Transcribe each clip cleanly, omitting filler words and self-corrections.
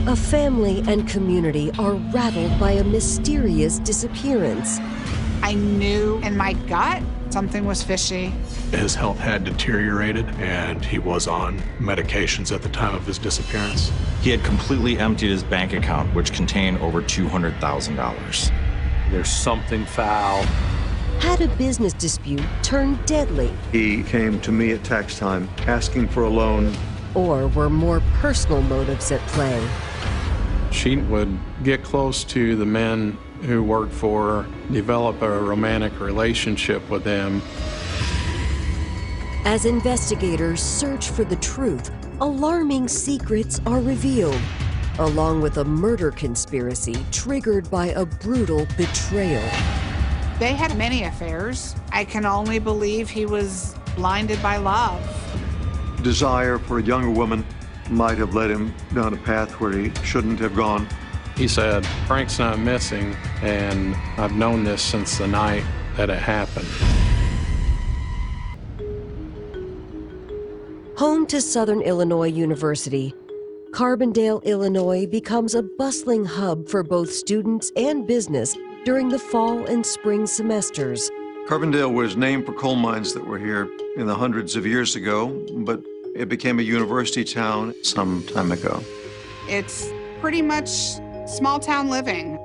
A family and community are rattled by a mysterious disappearance. I knew in my gut something was fishy. His health had deteriorated, and he was on medications at the time of his disappearance. He had completely emptied his bank account, which contained over $200,000. There's something foul. Had a business dispute turned deadly? He came to me at tax time asking for a loan. Or were more personal motives at play? She would get close to the men who worked for her, develop a romantic relationship with them. As investigators search for the truth, alarming secrets are revealed, along with a murder conspiracy triggered by a brutal betrayal. They had many affairs. I can only believe he was blinded by love. Desire for a younger woman might have led him down a path where he shouldn't have gone. He said, "Frank's not missing, and I've known this since the night that it happened." Home to Southern Illinois University, Carbondale, Illinois becomes a bustling hub for both students and business during the fall and spring semesters. Carbondale was named for coal mines that were here in the hundreds of years ago, but it became a university town some time ago. It's pretty much small town living.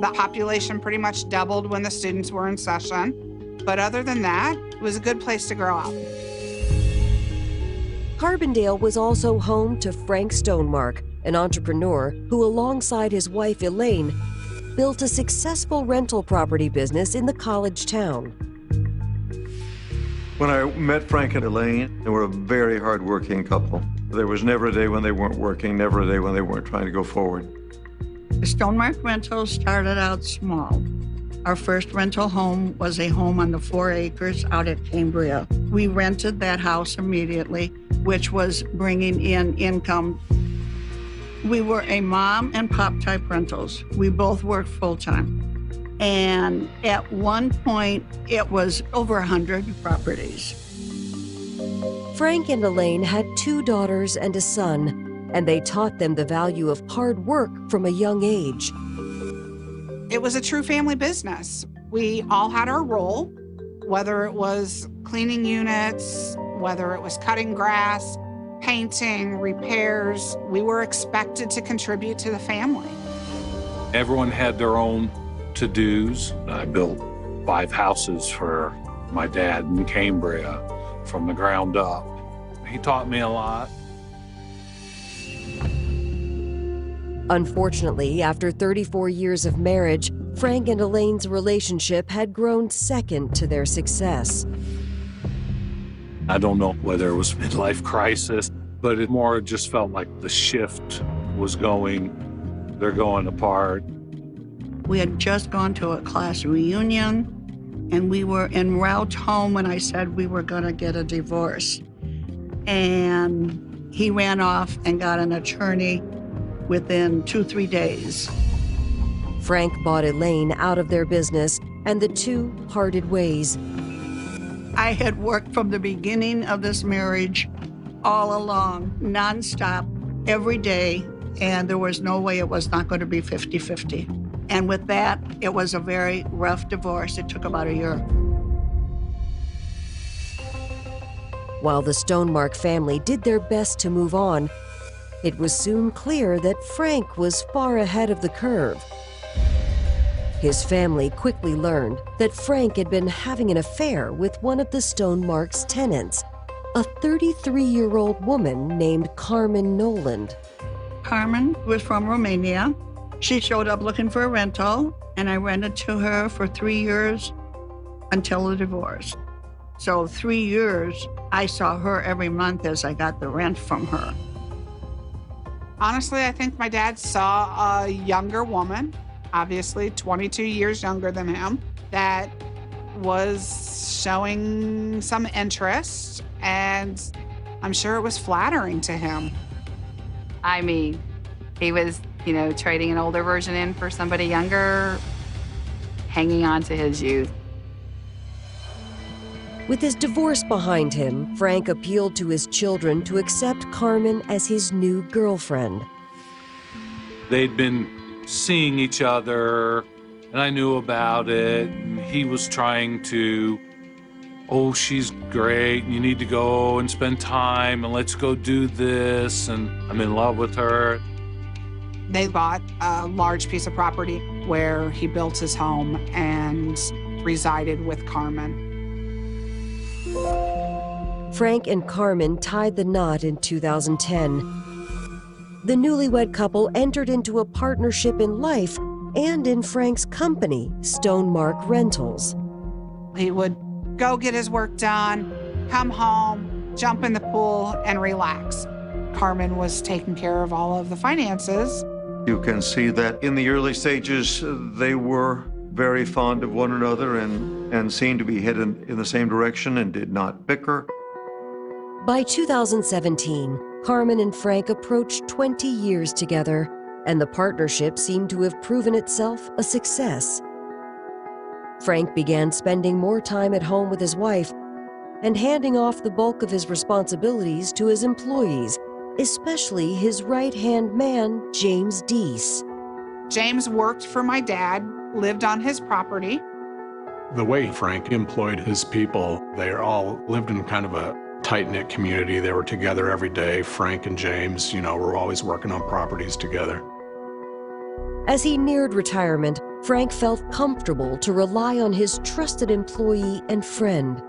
The population pretty much doubled when the students were in session. But other than that, it was a good place to grow up. Carbondale was also home to Frank Stonemark, an entrepreneur who, alongside his wife Elaine, built a successful rental property business in the college town. When I met Frank and Elaine, they were a very hard-working couple. There was never a day when they weren't working, never a day when they weren't trying to go forward. The Stonemark rental started out small. Our first rental home was a home on the 4 acres out at Cambria. We rented that house immediately, which was bringing in income. We were a mom and pop type rentals. We both worked full-time. And at one point, it was over 100 properties. Frank and Elaine had 2 daughters and a son, and they taught them the value of hard work from a young age. It was a true family business. We all had our role, whether it was cleaning units, whether it was cutting grass, painting, repairs. We were expected to contribute to the family. Everyone had their own to-dos. I built 5 houses for my dad in Cambria from the ground up. He taught me a lot. Unfortunately, after 34 years of marriage, Frank and Elaine's relationship had grown second to their success. I don't know whether it was midlife crisis, but it more just felt like the shift was going. They're going apart. We had just gone to a class reunion, and we were en route home when I said we were going to get a divorce. And he ran off and got an attorney within 2-3 days. Frank bought Elaine out of their business, and the two parted ways. I had worked from the beginning of this marriage all along, nonstop, every day, and there was no way it was not going to be 50-50. And with that, it was a very rough divorce. It took about a year. While the Stonemark family did their best to move on, it was soon clear that Frank was far ahead of the curve. His family quickly learned that Frank had been having an affair with one of the Stonemark's tenants, a 33-year-old woman named Carmen Nuland. Carmen was from Romania. She showed up looking for a rental, and I rented to her for 3 years until the divorce. So 3 years, I saw her every month as I got the rent from her. Honestly, I think my dad saw a younger woman, obviously 22 years younger than him, that was showing some interest, and I'm sure it was flattering to him. I mean, he was, trading an older version in for somebody younger, hanging on to his youth. With his divorce behind him, Frank appealed to his children to accept Carmen as his new girlfriend. They'd been seeing each other, and I knew about it, and he was trying to, oh, she's great, and you need to go and spend time, and let's go do this, and I'm in love with her. They bought a large piece of property where he built his home and resided with Carmen. Frank and Carmen tied the knot in 2010. The newlywed couple entered into a partnership in life and in Frank's company, Stonemark Rentals. He would go get his work done, come home, jump in the pool, and relax. Carmen was taking care of all of the finances. You can see that in the early stages, they were very fond of one another and seemed to be headed in the same direction and did not bicker. By 2017, Carmen and Frank approached 20 years together, and the partnership seemed to have proven itself a success. Frank began spending more time at home with his wife and handing off the bulk of his responsibilities to his employees, especially his right-hand man, James Deese. James worked for my dad, lived on his property. The way Frank employed his people, they all lived in kind of a tight-knit community. They were together every day. Frank and James, were always working on properties together. As he neared retirement, Frank felt comfortable to rely on his trusted employee and friend.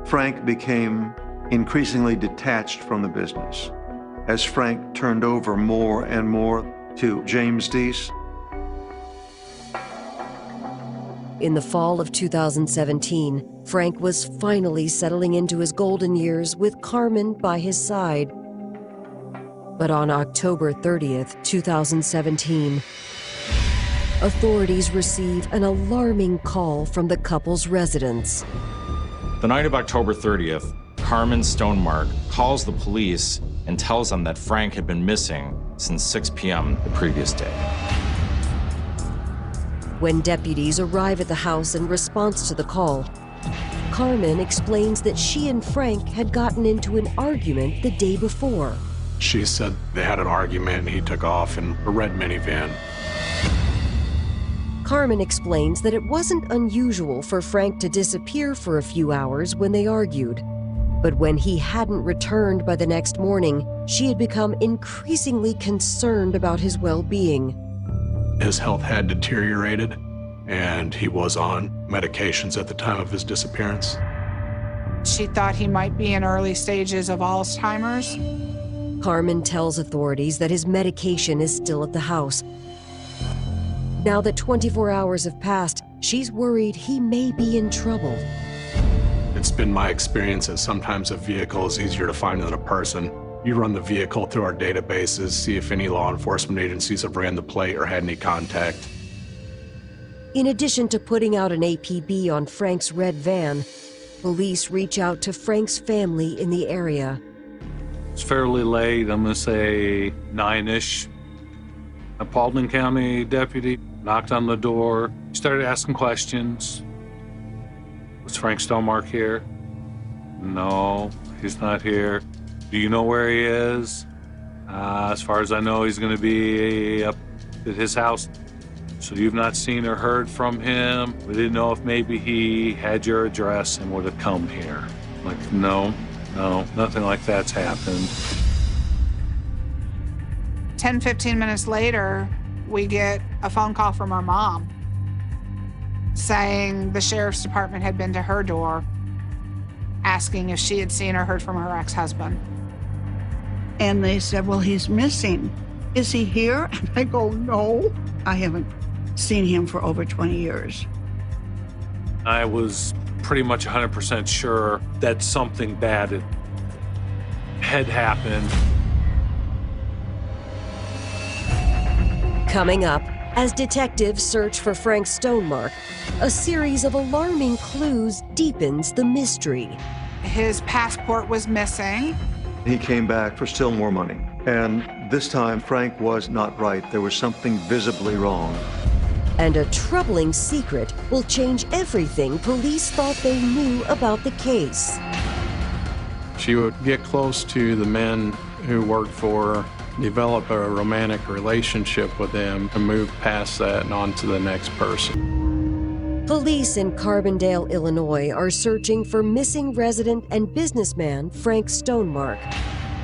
Frank became increasingly detached from the business as Frank turned over more and more to James Deese. In the fall of 2017, Frank was finally settling into his golden years with Carmen by his side. But on October 30th, 2017, authorities receive an alarming call from the couple's residence. The night of October 30th, Carmen Stonemark calls the police and tells them that Frank had been missing since 6 p.m. the previous day. When deputies arrive at the house in response to the call, Carmen explains that she and Frank had gotten into an argument the day before. She said they had an argument and he took off in a red minivan. Carmen explains that it wasn't unusual for Frank to disappear for a few hours when they argued. But when he hadn't returned by the next morning, she had become increasingly concerned about his well-being. His health had deteriorated, and he was on medications at the time of his disappearance. She thought he might be in early stages of Alzheimer's. Carmen tells authorities that his medication is still at the house. Now that 24 hours have passed, she's worried he may be in trouble. It's been my experience that sometimes a vehicle is easier to find than a person. You run the vehicle through our databases, see if any law enforcement agencies have ran the plate or had any contact. In addition to putting out an APB on Frank's red van, police reach out to Frank's family in the area. It's fairly late, I'm gonna say 9-ish. A Paulding County deputy knocked on the door, started asking questions. Was Frank Stonemark here? No, he's not here. Do you know where he is? As far as I know, he's gonna be up at his house. So you've not seen or heard from him? We didn't know if maybe he had your address and would have come here. Like, no, nothing like that's happened. 10, 15 minutes later, we get a phone call from our mom saying the sheriff's department had been to her door asking if she had seen or heard from her ex-husband. And they said, well, he's missing. Is he here? And I go, no, I haven't seen him for over 20 years. I was pretty much 100% sure that something bad had happened. Coming up, as detectives search for Frank Stonemark, a series of alarming clues deepens the mystery. His passport was missing. He came back for still more money. And this time, Frank was not right. There was something visibly wrong. And a troubling secret will change everything police thought they knew about the case. She would get close to the men who worked for her, develop a romantic relationship with them and move past that and on to the next person. Police in Carbondale, Illinois are searching for missing resident and businessman Frank Stonemark.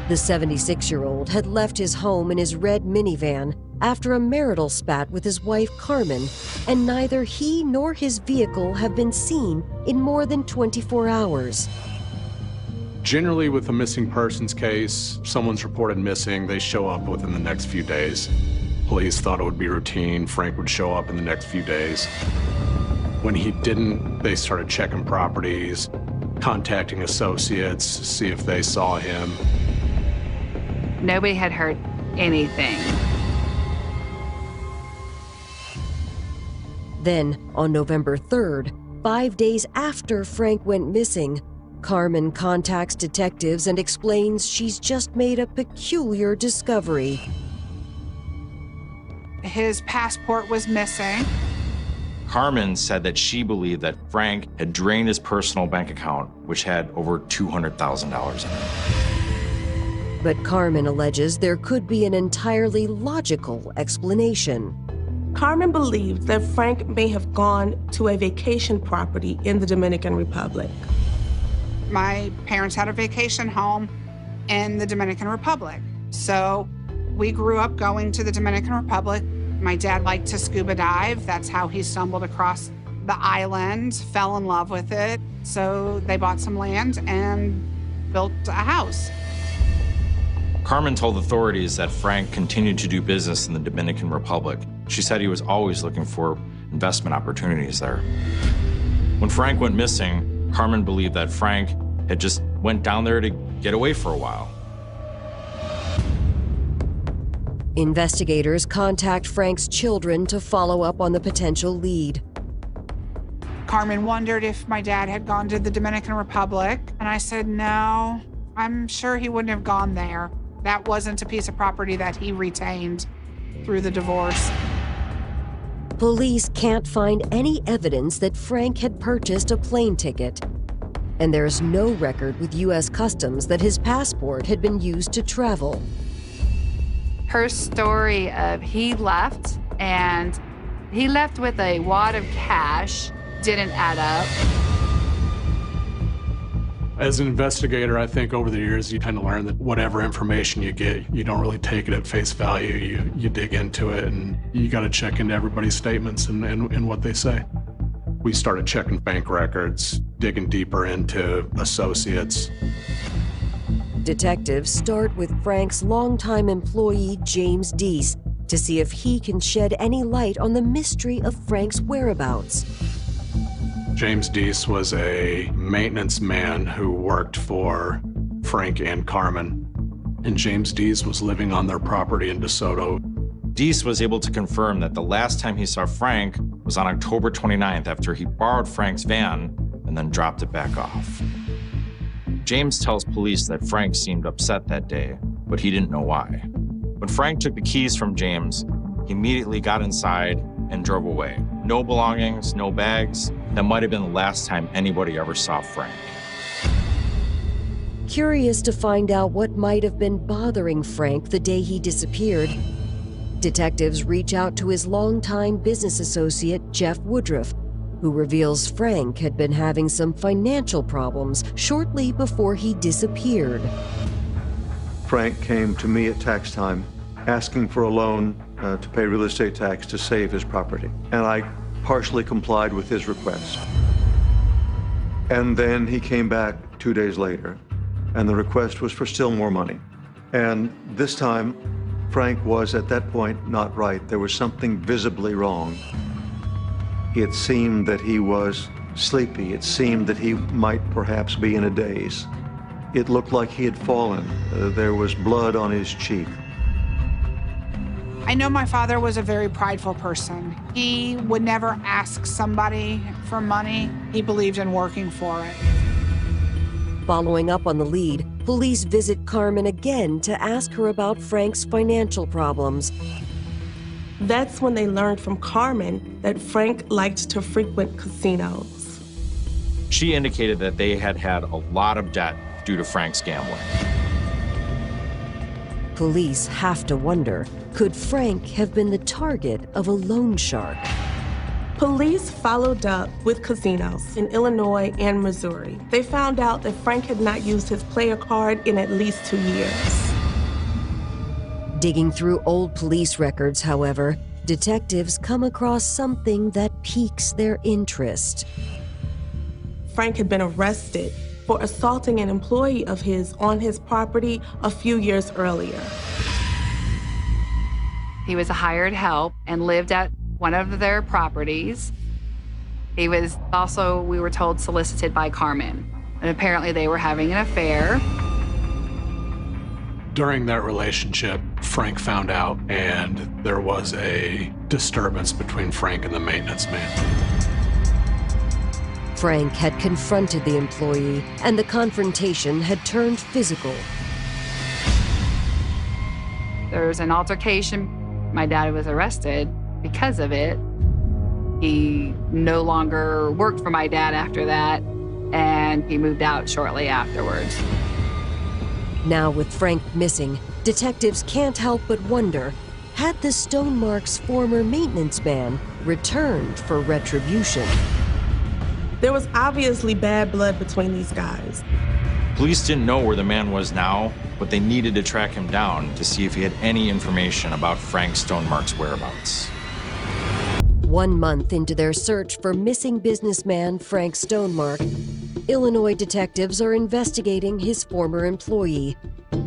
The 76-year-old had left his home in his red minivan after a marital spat with his wife Carmen, and neither he nor his vehicle have been seen in more than 24 hours. Generally, with a missing persons case, someone's reported missing, they show up within the next few days. Police thought it would be routine. Frank would show up in the next few days. When he didn't, they started checking properties, contacting associates, see if they saw him. Nobody had heard anything. Then, on November 3rd, 5 days after Frank went missing, Carmen contacts detectives and explains she's just made a peculiar discovery. His passport was missing. Carmen said that she believed that Frank had drained his personal bank account, which had over $200,000 in it. But Carmen alleges there could be an entirely logical explanation. Carmen believed that Frank may have gone to a vacation property in the Dominican Republic. My parents had a vacation home in the Dominican Republic. So we grew up going to the Dominican Republic. My dad liked to scuba dive. That's how he stumbled across the island, fell in love with it. So they bought some land and built a house. Carmen told authorities that Frank continued to do business in the Dominican Republic. She said he was always looking for investment opportunities there. When Frank went missing, Carmen believed that Frank had just went down there to get away for a while. Investigators contact Frank's children to follow up on the potential lead. Carmen wondered if my dad had gone to the Dominican Republic, and I said, no, I'm sure he wouldn't have gone there. That wasn't a piece of property that he retained through the divorce. Police can't find any evidence that Frank had purchased a plane ticket. And there's no record with U.S. Customs that his passport had been used to travel. Her story of he left with a wad of cash didn't add up. As an investigator, I think over the years, you kind of learn that whatever information you get, you don't really take it at face value. You dig into it, and you got to check into everybody's statements and what they say. We started checking bank records, digging deeper into associates. Detectives start with Frank's longtime employee, James Deese, to see if he can shed any light on the mystery of Frank's whereabouts. James Deese was a maintenance man who worked for Frank and Carmen, and James Deese was living on their property in DeSoto. Deese was able to confirm that the last time he saw Frank was on October 29th after he borrowed Frank's van and then dropped it back off. James tells police that Frank seemed upset that day, but he didn't know why. When Frank took the keys from James, he immediately got inside and drove away. No belongings, no bags. That might have been the last time anybody ever saw Frank. Curious to find out what might have been bothering Frank the day he disappeared, detectives reach out to his longtime business associate, Jeff Woodruff, who reveals Frank had been having some financial problems shortly before he disappeared. Frank came to me at tax time asking for a loan to pay real estate tax to save his property, and I partially complied with his request. And then he came back 2 days later, and the request was for still more money. And this time, Frank was at that point not right. There was something visibly wrong. It seemed that he was sleepy. It seemed that he might perhaps be in a daze. It looked like he had fallen. There was blood on his cheek. I know my father was a very prideful person. He would never ask somebody for money. He believed in working for it. Following up on the lead, police visit Carmen again to ask her about Frank's financial problems. That's when they learned from Carmen that Frank liked to frequent casinos. She indicated that they had had a lot of debt due to Frank's gambling. Police have to wonder, could Frank have been the target of a loan shark? Police followed up with casinos in Illinois and Missouri. They found out that Frank had not used his player card in at least 2 years. Digging through old police records, however, detectives come across something that piques their interest. Frank had been arrested for assaulting an employee of his on his property a few years earlier. He was a hired help and lived at one of their properties. He was also, we were told, solicited by Carmen. And apparently they were having an affair. During that relationship, Frank found out, and there was a disturbance between Frank and the maintenance man. Frank had confronted the employee, and the confrontation had turned physical. There was an altercation. My dad was arrested because of it. He no longer worked for my dad after that, and he moved out shortly afterwards. Now with Frank missing, detectives can't help but wonder, had the Stonemark's former maintenance man returned for retribution? There was obviously bad blood between these guys. Police didn't know where the man was now, but they needed to track him down to see if he had any information about Frank Stonemark's whereabouts. 1 month into their search for missing businessman Frank Stonemark, Illinois detectives are investigating his former employee,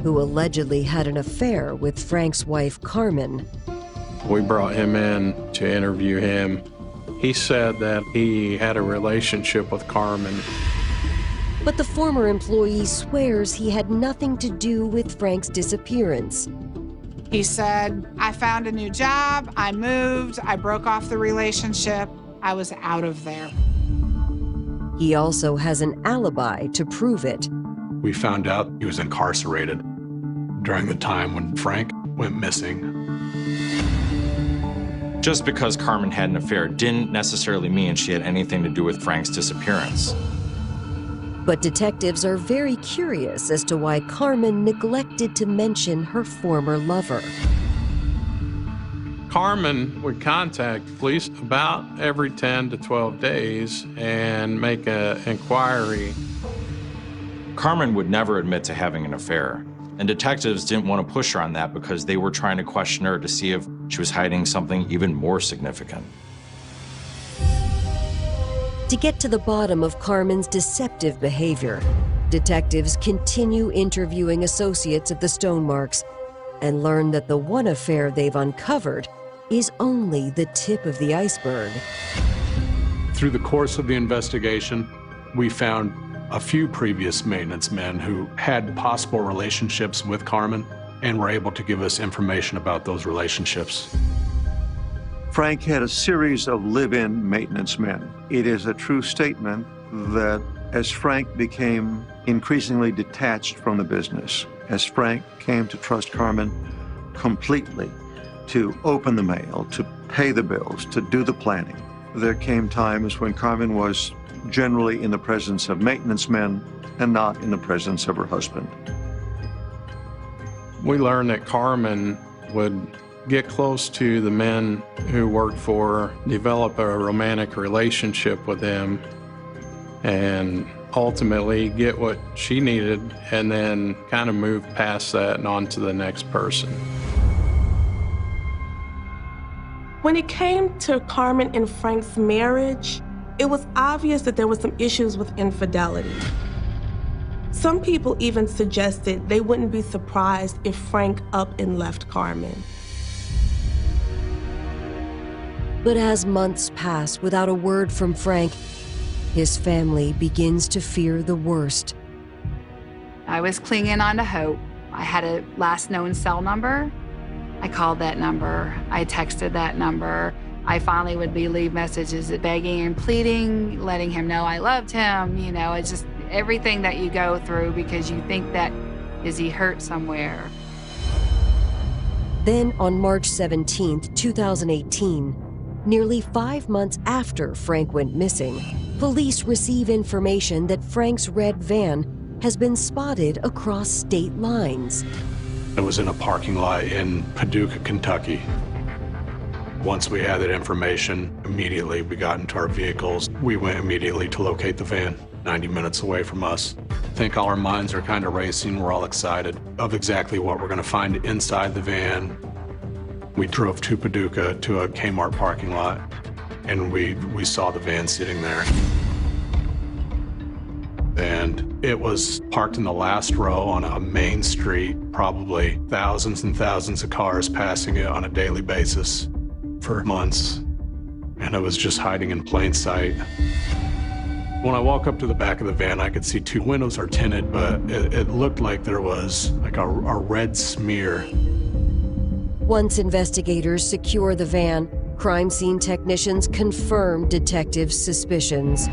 who allegedly had an affair with Frank's wife, Carmen. We brought him in to interview him. He said that he had a relationship with Carmen. But the former employee swears he had nothing to do with Frank's disappearance. He said, I found a new job, I moved, I broke off the relationship, I was out of there. He also has an alibi to prove it. We found out he was incarcerated during the time when Frank went missing. Just because Carmen had an affair didn't necessarily mean she had anything to do with Frank's disappearance. But detectives are very curious as to why Carmen neglected to mention her former lover. Carmen would contact police about every 10 to 12 days and make an inquiry. Carmen would never admit to having an affair, and detectives didn't want to push her on that because they were trying to question her to see if she was hiding something even more significant. To get to the bottom of Carmen's deceptive behavior, detectives continue interviewing associates of the Stonemarks and learn that the one affair they've uncovered is only the tip of the iceberg. Through the course of the investigation, we found a few previous maintenance men who had possible relationships with Carmen and were able to give us information about those relationships. Frank had a series of live-in maintenance men. It is a true statement that as Frank became increasingly detached from the business, as Frank came to trust Carmen completely to open the mail, to pay the bills, to do the planning, there came times when Carmen was generally in the presence of maintenance men and not in the presence of her husband. We learned that Carmen would get close to the men who worked for her, develop a romantic relationship with them, and ultimately get what she needed and then kind of move past that and on to the next person. When it came to Carmen and Frank's marriage, it was obvious that there were some issues with infidelity. Some people even suggested they wouldn't be surprised if Frank up and left Carmen. But as months pass without a word from Frank, his family begins to fear the worst. I was clinging on to hope. I had a last known cell number. I called that number. I texted that number. I finally would leave messages begging and pleading, letting him know I loved him. You know, it's just everything that you go through because you think that, is he hurt somewhere? Then on March 17, 2018, nearly 5 months after Frank went missing, police receive information that Frank's red van has been spotted across state lines. It was in a parking lot in Paducah, Kentucky. Once we had that information, immediately we got into our vehicles. We went immediately to locate the van, 90 minutes away from us. I think all our minds are kind of racing. We're all excited of exactly what we're going to find inside the van. We drove to Paducah to a Kmart parking lot, and we saw the van sitting there. And it was parked in the last row on a main street, probably thousands and thousands of cars passing it on a daily basis for months. And it was just hiding in plain sight. When I walk up to the back of the van, I could see two windows are tinted, but it looked like there was like a red smear. Once investigators secure the van, crime scene technicians confirm detectives' suspicions.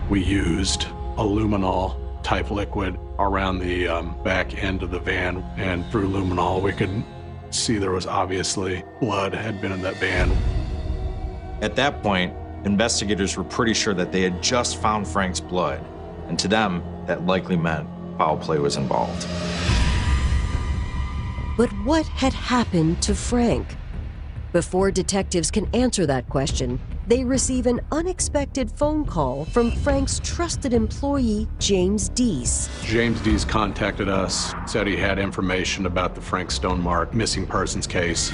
We used a luminol type liquid around the back end of the van, and through luminol we could see there was obviously blood had been in that van. At that point, investigators were pretty sure that they had just found Frank's blood, and to them, that likely meant foul play was involved. But what had happened to Frank? Before detectives can answer that question, they receive an unexpected phone call from Frank's trusted employee, James Deese. James Deese contacted us, said he had information about the Frank Stonemark missing persons case.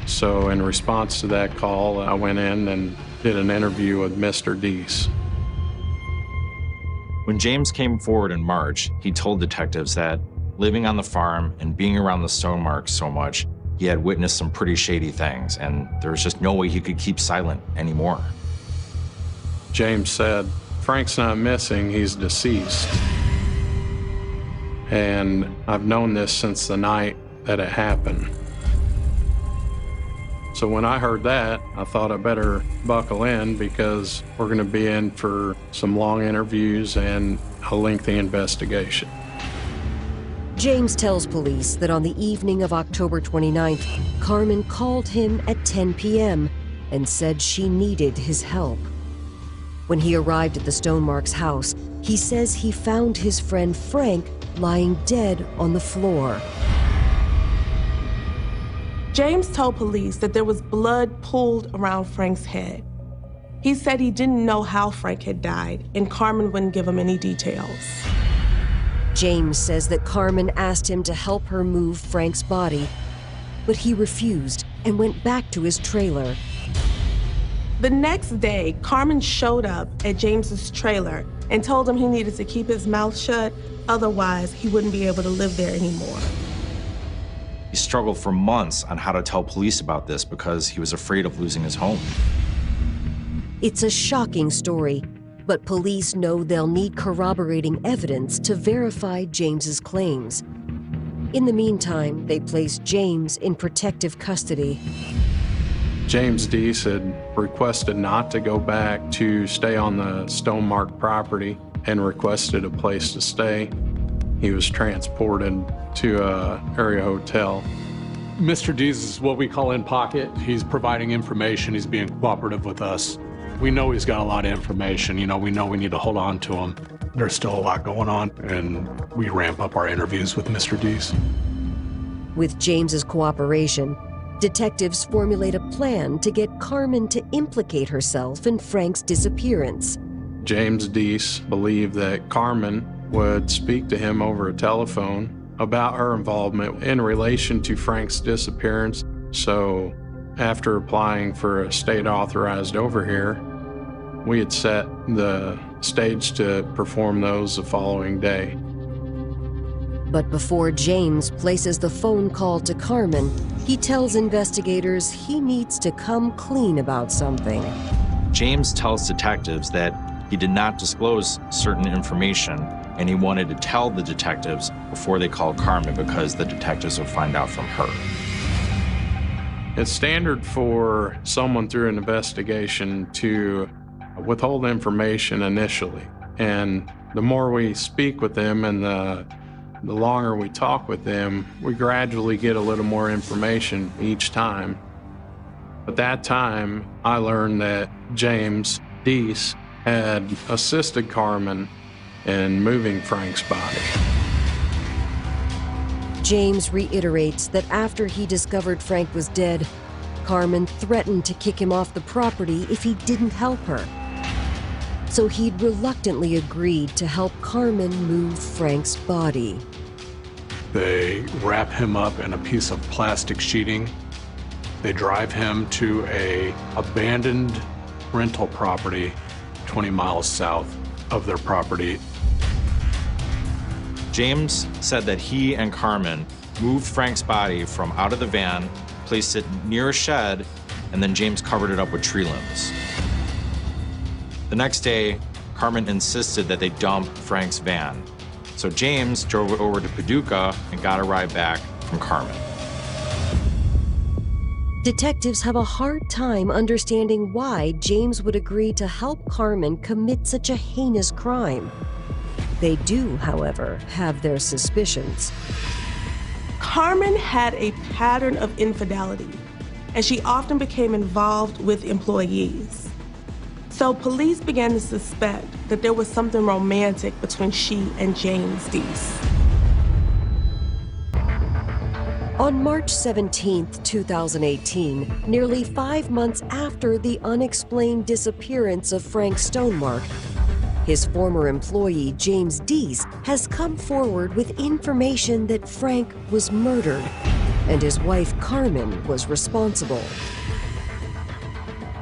So in response to that call, I went in and did an interview with Mr. Deese. When James came forward in March, he told detectives that living on the farm and being around the Stonemarks so much, he had witnessed some pretty shady things, and there was just no way he could keep silent anymore. James said, "Frank's not missing, he's deceased." And I've known this since the night that it happened. So when I heard that, I thought I better buckle in because we're going to be in for some long interviews and a lengthy investigation. James tells police that on the evening of October 29th, Carmen called him at 10 p.m. and said she needed his help. When he arrived at the Stonemarks' house, he says he found his friend Frank lying dead on the floor. James told police that there was blood pooled around Frank's head. He said he didn't know how Frank had died, and Carmen wouldn't give him any details. James says that Carmen asked him to help her move Frank's body, but he refused and went back to his trailer. The next day, Carmen showed up at James's trailer and told him he needed to keep his mouth shut, otherwise he wouldn't be able to live there anymore. He struggled for months on how to tell police about this because he was afraid of losing his home. It's a shocking story, but police know they'll need corroborating evidence to verify James's claims. In the meantime, they place James in protective custody. James Deese had requested not to go back to stay on the Stonemark property and requested a place to stay. He was transported to an area hotel. Mr. Deese is what we call in pocket. He's providing information. He's being cooperative with us. We know he's got a lot of information. We know we need to hold on to him. There's still a lot going on, and we ramp up our interviews with Mr. Deese. With James's cooperation, detectives formulate a plan to get Carmen to implicate herself in Frank's disappearance. James Deese believed that Carmen would speak to him over a telephone about her involvement in relation to Frank's disappearance. So after applying for a state-authorized overhear, we had set the stage to perform those the following day. But before James places the phone call to Carmen, he tells investigators he needs to come clean about something. James tells detectives that he did not disclose certain information, and he wanted to tell the detectives before they called Carmen because the detectives would find out from her. It's standard for someone through an investigation to withhold information initially. And the more we speak with them and the longer we talk with them, we gradually get a little more information each time. At that time, I learned that James Deese had assisted Carmen in moving Frank's body. James reiterates that after he discovered Frank was dead, Carmen threatened to kick him off the property if he didn't help her. So he'd reluctantly agreed to help Carmen move Frank's body. They wrap him up in a piece of plastic sheeting. They drive him to an abandoned rental property 20 miles south of their property. James said that he and Carmen moved Frank's body from out of the van, placed it near a shed, and then James covered it up with tree limbs. The next day, Carmen insisted that they dump Frank's van. So James drove it over to Paducah and got a ride back from Carmen. Detectives have a hard time understanding why James would agree to help Carmen commit such a heinous crime. They do, however, have their suspicions. Carmen had a pattern of infidelity, and she often became involved with employees. So police began to suspect that there was something romantic between she and James Deese. On March 17, 2018, nearly 5 months after the unexplained disappearance of Frank Stonemark, his former employee, James Deese, has come forward with information that Frank was murdered and his wife, Carmen, was responsible.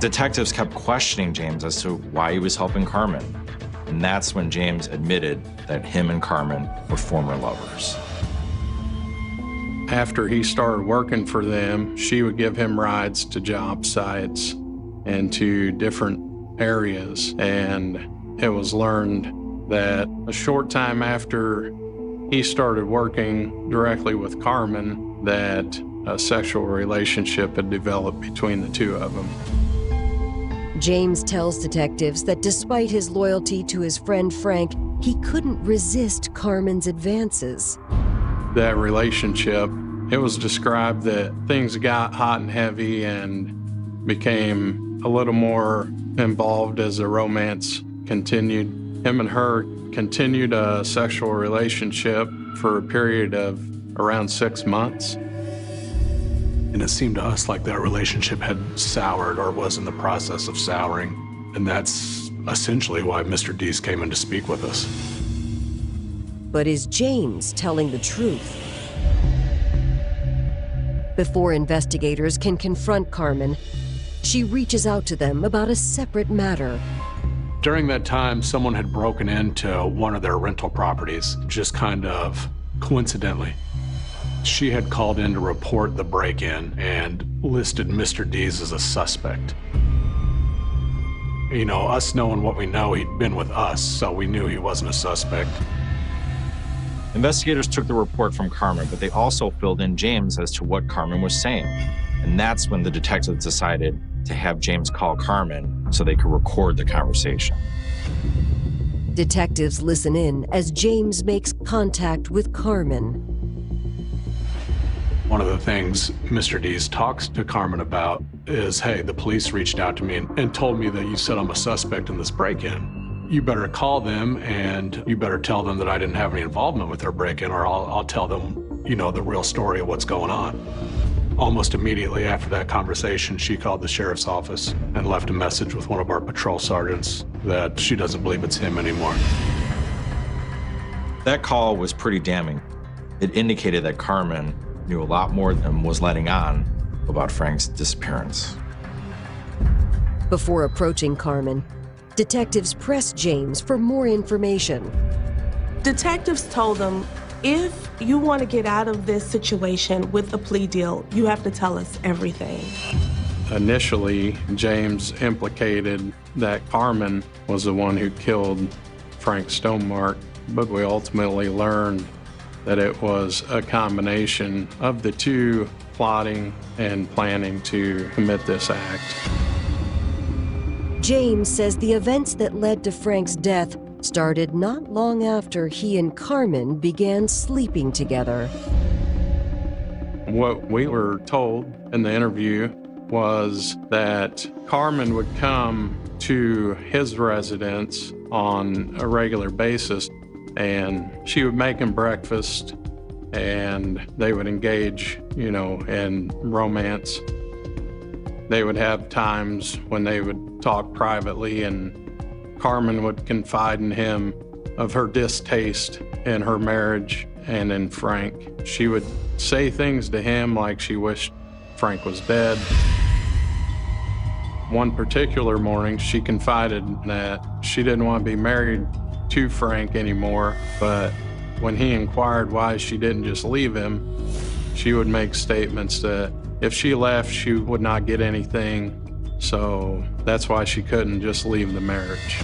Detectives kept questioning James as to why he was helping Carmen. And that's when James admitted that him and Carmen were former lovers. After he started working for them, she would give him rides to job sites and to different areas. And it was learned that a short time after he started working directly with Carmen, that a sexual relationship had developed between the two of them. James tells detectives that despite his loyalty to his friend Frank, he couldn't resist Carmen's advances. That relationship, it was described that things got hot and heavy and became a little more involved as the romance continued. Him and her continued a sexual relationship for a period of around 6 months. And it seemed to us like that relationship had soured or was in the process of souring. And that's essentially why Mr. Deese came in to speak with us. But is James telling the truth? Before investigators can confront Carmen, she reaches out to them about a separate matter. During that time, someone had broken into one of their rental properties, just kind of coincidentally. She had called in to report the break-in and listed Mr. Deese as a suspect. You know, us knowing what we know, he'd been with us, so we knew he wasn't a suspect. Investigators took the report from Carmen, but they also filled in James as to what Carmen was saying. And that's when the detectives decided to have James call Carmen so they could record the conversation. Detectives listen in as James makes contact with Carmen. One of the things Mr. Deese talks to Carmen about is, hey, the police reached out to me and told me that you said I'm a suspect in this break-in. You better call them and you better tell them that I didn't have any involvement with their break-in, or I'll tell them, you know, the real story of what's going on. Almost immediately after that conversation, she called the sheriff's office and left a message with one of our patrol sergeants that she doesn't believe it's him anymore. That call was pretty damning. It indicated that Carmen knew a lot more than was letting on about Frank's disappearance. Before approaching Carmen, detectives pressed James for more information. Detectives told him, if you want to get out of this situation with a plea deal, you have to tell us everything. Initially, James implicated that Carmen was the one who killed Frank Stonemark, but we ultimately learned that it was a combination of the two plotting and planning to commit this act. James says the events that led to Frank's death started not long after he and Carmen began sleeping together. What we were told in the interview was that Carmen would come to his residence on a regular basis, and she would make him breakfast and they would engage, in romance. They would have times when they would talk privately, and Carmen would confide in him of her distaste in her marriage and in Frank. She would say things to him like she wished Frank was dead. One particular morning, she confided that she didn't want to be married to Frank anymore, but when he inquired why she didn't just leave him, she would make statements that if she left, she would not get anything, so that's why she couldn't just leave the marriage.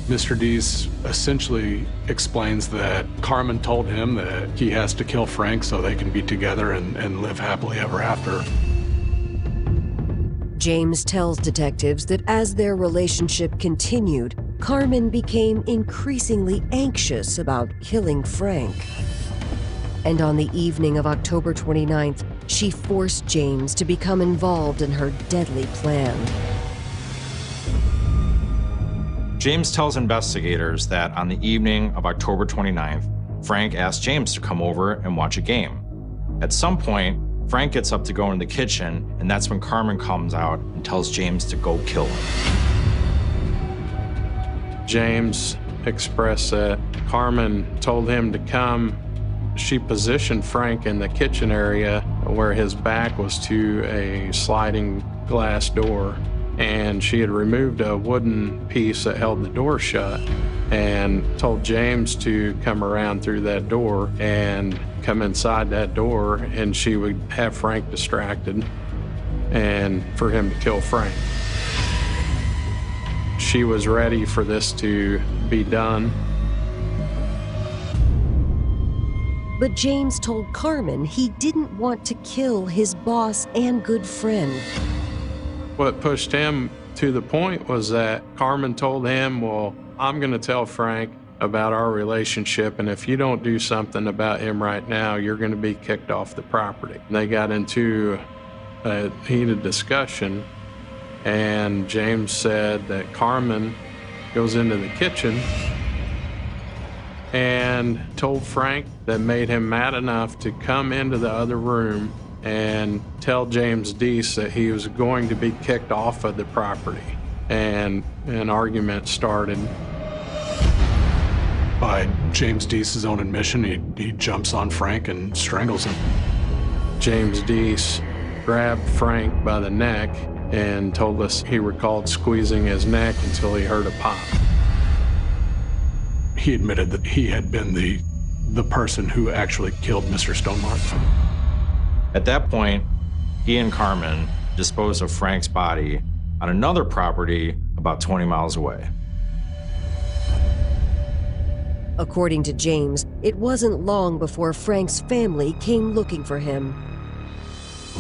Mr. Deese essentially explains that Carmen told him that he has to kill Frank so they can be together and live happily ever after. James tells detectives that as their relationship continued, Carmen became increasingly anxious about killing Frank. And on the evening of October 29th, she forced James to become involved in her deadly plan. James tells investigators that on the evening of October 29th, Frank asked James to come over and watch a game. At some point, Frank gets up to go in the kitchen, and that's when Carmen comes out and tells James to go kill him. James expressed that Carmen told him to come. She positioned Frank in the kitchen area where his back was to a sliding glass door, and she had removed a wooden piece that held the door shut and told James to come around through that door and come inside that door, and she would have Frank distracted and for him to kill Frank. She was ready for this to be done. But James told Carmen he didn't want to kill his boss and good friend. What pushed him to the point was that Carmen told him, well, I'm going to tell Frank about our relationship, and if you don't do something about him right now, you're going to be kicked off the property. They got into a heated discussion, and James said that Carmen goes into the kitchen and told Frank that made him mad enough to come into the other room and tell James Deese that he was going to be kicked off of the property. And an argument started. By James Deese's own admission, he jumps on Frank and strangles him. James Deese grabbed Frank by the neck and told us he recalled squeezing his neck until he heard a pop. He admitted that he had been the person who actually killed Mr. Stonemark. At that point, he and Carmen disposed of Frank's body on another property about 20 miles away. According to James, it wasn't long before Frank's family came looking for him.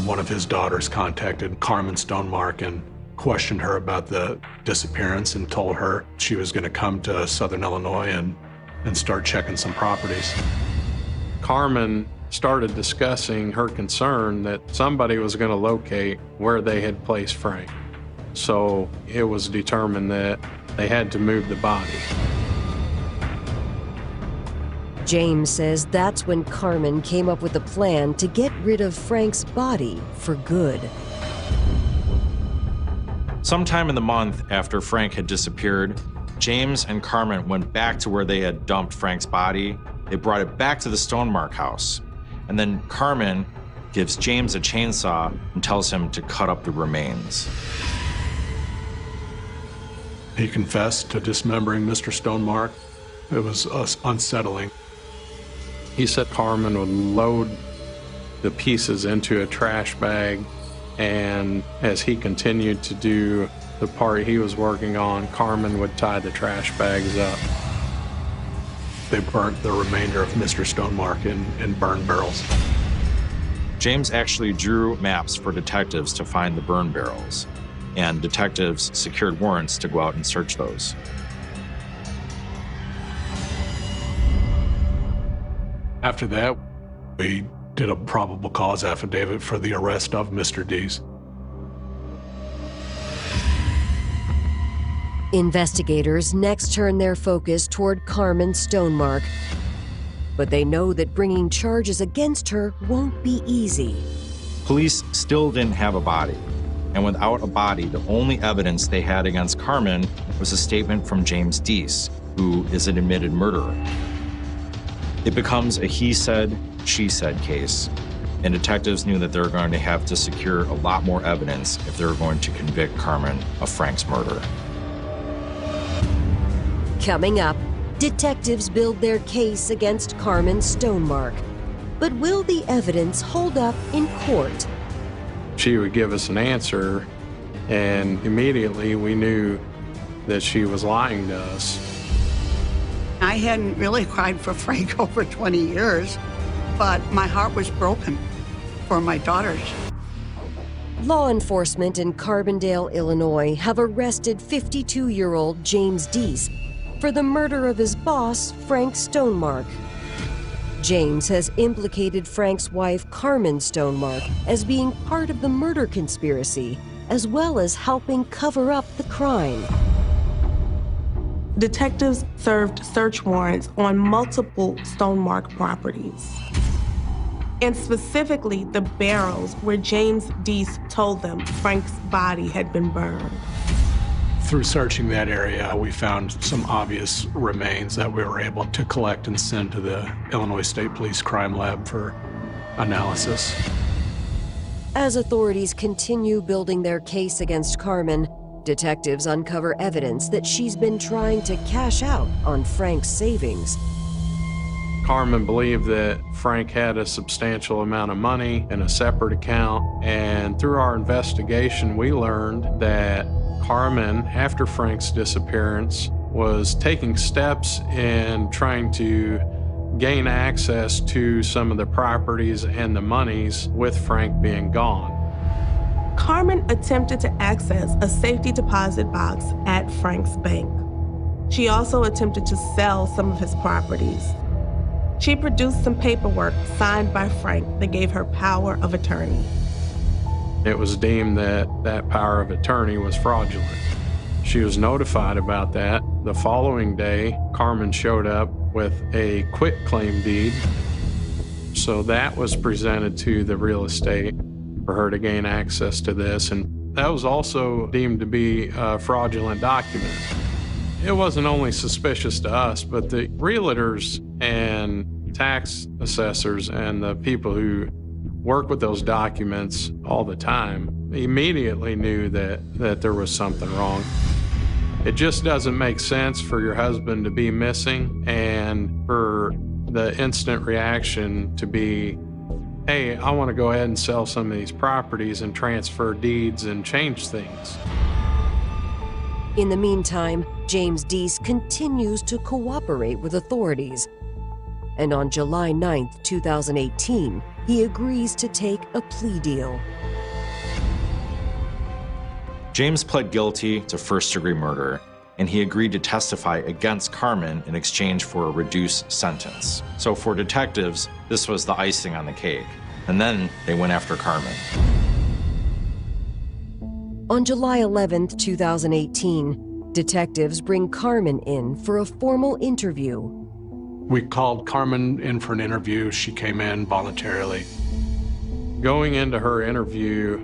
One of his daughters contacted Carmen Stonemark and questioned her about the disappearance and told her she was going to come to Southern Illinois and start checking some properties. Carmen started discussing her concern that somebody was going to locate where they had placed Frank. So it was determined that they had to move the body. James says that's when Carmen came up with a plan to get rid of Frank's body for good. Sometime in the month after Frank had disappeared, James and Carmen went back to where they had dumped Frank's body. They brought it back to the Stonemark house. And then Carmen gives James a chainsaw and tells him to cut up the remains. He confessed to dismembering Mr. Stonemark. It was unsettling. He said Carmen would load the pieces into a trash bag, and as he continued to do the part he was working on, Carmen would tie the trash bags up. They burnt the remainder of Mr. Stonemark in burn barrels. James actually drew maps for detectives to find the burn barrels, and detectives secured warrants to go out and search those. After that, we did a probable cause affidavit for the arrest of Mr. Deese. Investigators next turned their focus toward Carmen Stonemark. but they know that bringing charges against her won't be easy. Police still didn't have a body. And without a body, the only evidence they had against Carmen was a statement from James Deese, who is an admitted murderer. It becomes a he said, she said case, and detectives knew that they were going to have to secure a lot more evidence if they were going to convict Carmen of Frank's murder. Coming up, detectives build their case against Carmen Stonemark. But will the evidence hold up in court? She would give us an answer, and immediately we knew that she was lying to us. I hadn't really cried for Frank over 20 years, but my heart was broken for my daughters. Law enforcement in Carbondale, Illinois, have arrested 52-year-old James Deese for the murder of his boss, Frank Stonemark. James has implicated Frank's wife, Carmen Stonemark, as being part of the murder conspiracy, as well as helping cover up the crime. Detectives served search warrants on multiple Stonemark properties, and specifically the barrels where James Deese told them Frank's body had been burned. Through searching that area, we found some obvious remains that we were able to collect and send to the Illinois State Police Crime Lab for analysis. As authorities continue building their case against Carmen, detectives uncover evidence that she's been trying to cash out on Frank's savings. Carmen believed that Frank had a substantial amount of money in a separate account, and through our investigation, we learned that Carmen, after Frank's disappearance, was taking steps in trying to gain access to some of the properties and the monies with Frank being gone. Carmen attempted to access a safety deposit box at Frank's bank. She also attempted to sell some of his properties. She produced some paperwork signed by Frank that gave her power of attorney. It was deemed that that power of attorney was fraudulent. She was notified about that. The following day, Carmen showed up with a quitclaim deed. So that was presented to the real estate for her to gain access to this. And that was also deemed to be a fraudulent document. It wasn't only suspicious to us, but the realtors and tax assessors and the people who work with those documents all the time immediately knew that there was something wrong. It just doesn't make sense for your husband to be missing and for the instant reaction to be, hey, I want to go ahead and sell some of these properties and transfer deeds and change things. In the meantime, James Deese continues to cooperate with authorities. And on July 9th, 2018, he agrees to take a plea deal. James pled guilty to first-degree murder, and he agreed to testify against Carmen in exchange for a reduced sentence. So for detectives, this was the icing on the cake. And then they went after Carmen. On July 11th, 2018, detectives bring Carmen in for a formal interview. We called Carmen in for an interview. She came in voluntarily. Going into her interview,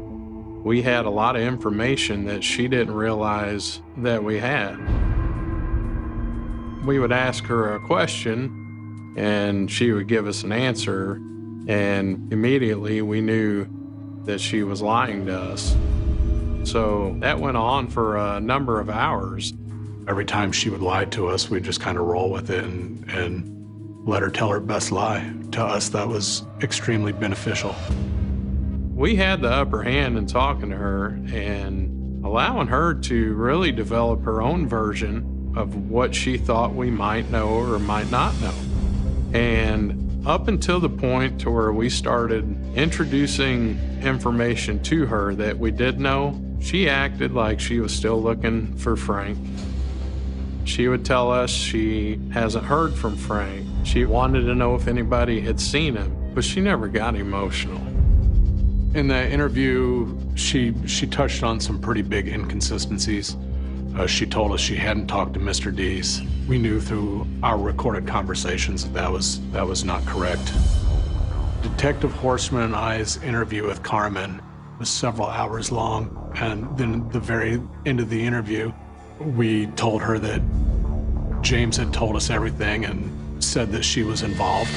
we had a lot of information that she didn't realize that we had. We would ask her a question, and she would give us an answer, and immediately we knew that she was lying to us. So that went on for a number of hours. Every time she would lie to us, we'd just kind of roll with it and let her tell her best lie. To us, that was extremely beneficial. We had the upper hand in talking to her and allowing her to really develop her own version of what she thought we might know or might not know. And up until the point to where we started introducing information to her that we did know, she acted like she was still looking for Frank. She would tell us she hasn't heard from Frank. She wanted to know if anybody had seen him, but she never got emotional. In the interview, she touched on some pretty big inconsistencies. She told us she hadn't talked to Mr. Deese. We knew through our recorded conversations that was not correct. Detective Horstman and I's interview with Carmen was several hours long, and then at the very end of the interview, we told her that James had told us everything and said that she was involved.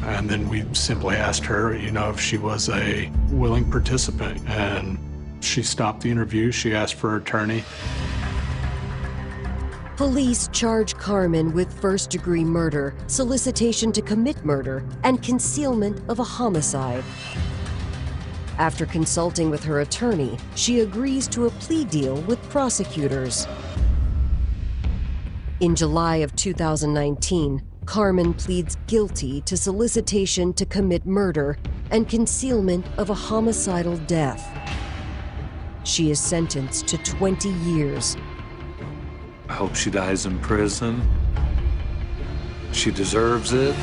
And then we simply asked her, if she was a willing participant, and she stopped the interview. She asked for her attorney. Police charge Carmen with first-degree murder, solicitation to commit murder, and concealment of a homicide. After consulting with her attorney, she agrees to a plea deal with prosecutors. In July of 2019, Carmen pleads guilty to solicitation to commit murder and concealment of a homicidal death. She is sentenced to 20 years. I hope she dies in prison. She deserves it.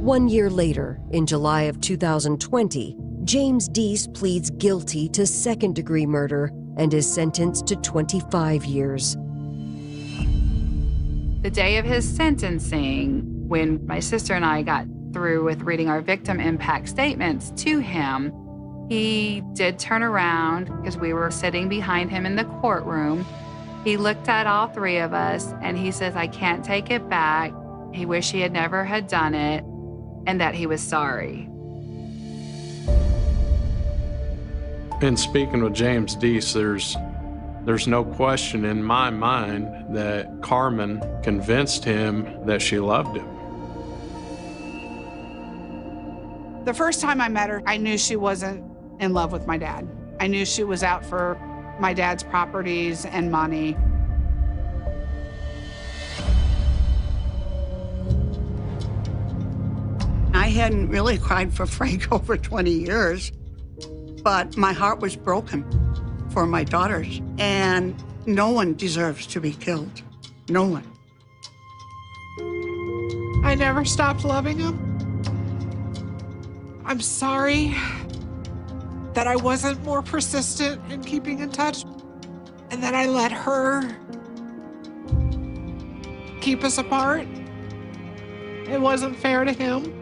1 year later, in July of 2020, James Deese pleads guilty to second-degree murder and is sentenced to 25 years. The day of his sentencing, when my sister and I got through with reading our victim impact statements to him, he did turn around because we were sitting behind him in the courtroom. He looked at all three of us and he says, "I can't take it back." He wished he had never had done it and that he was sorry. In speaking with James Deese, there's no question in my mind that Carmen convinced him that she loved him. The first time I met her, I knew she wasn't in love with my dad. I knew she was out for my dad's properties and money. I hadn't really cried for Frank over 20 years, but my heart was broken for my daughters, and no one deserves to be killed. No one. I never stopped loving him. I'm sorry that I wasn't more persistent in keeping in touch and that I let her keep us apart. It wasn't fair to him.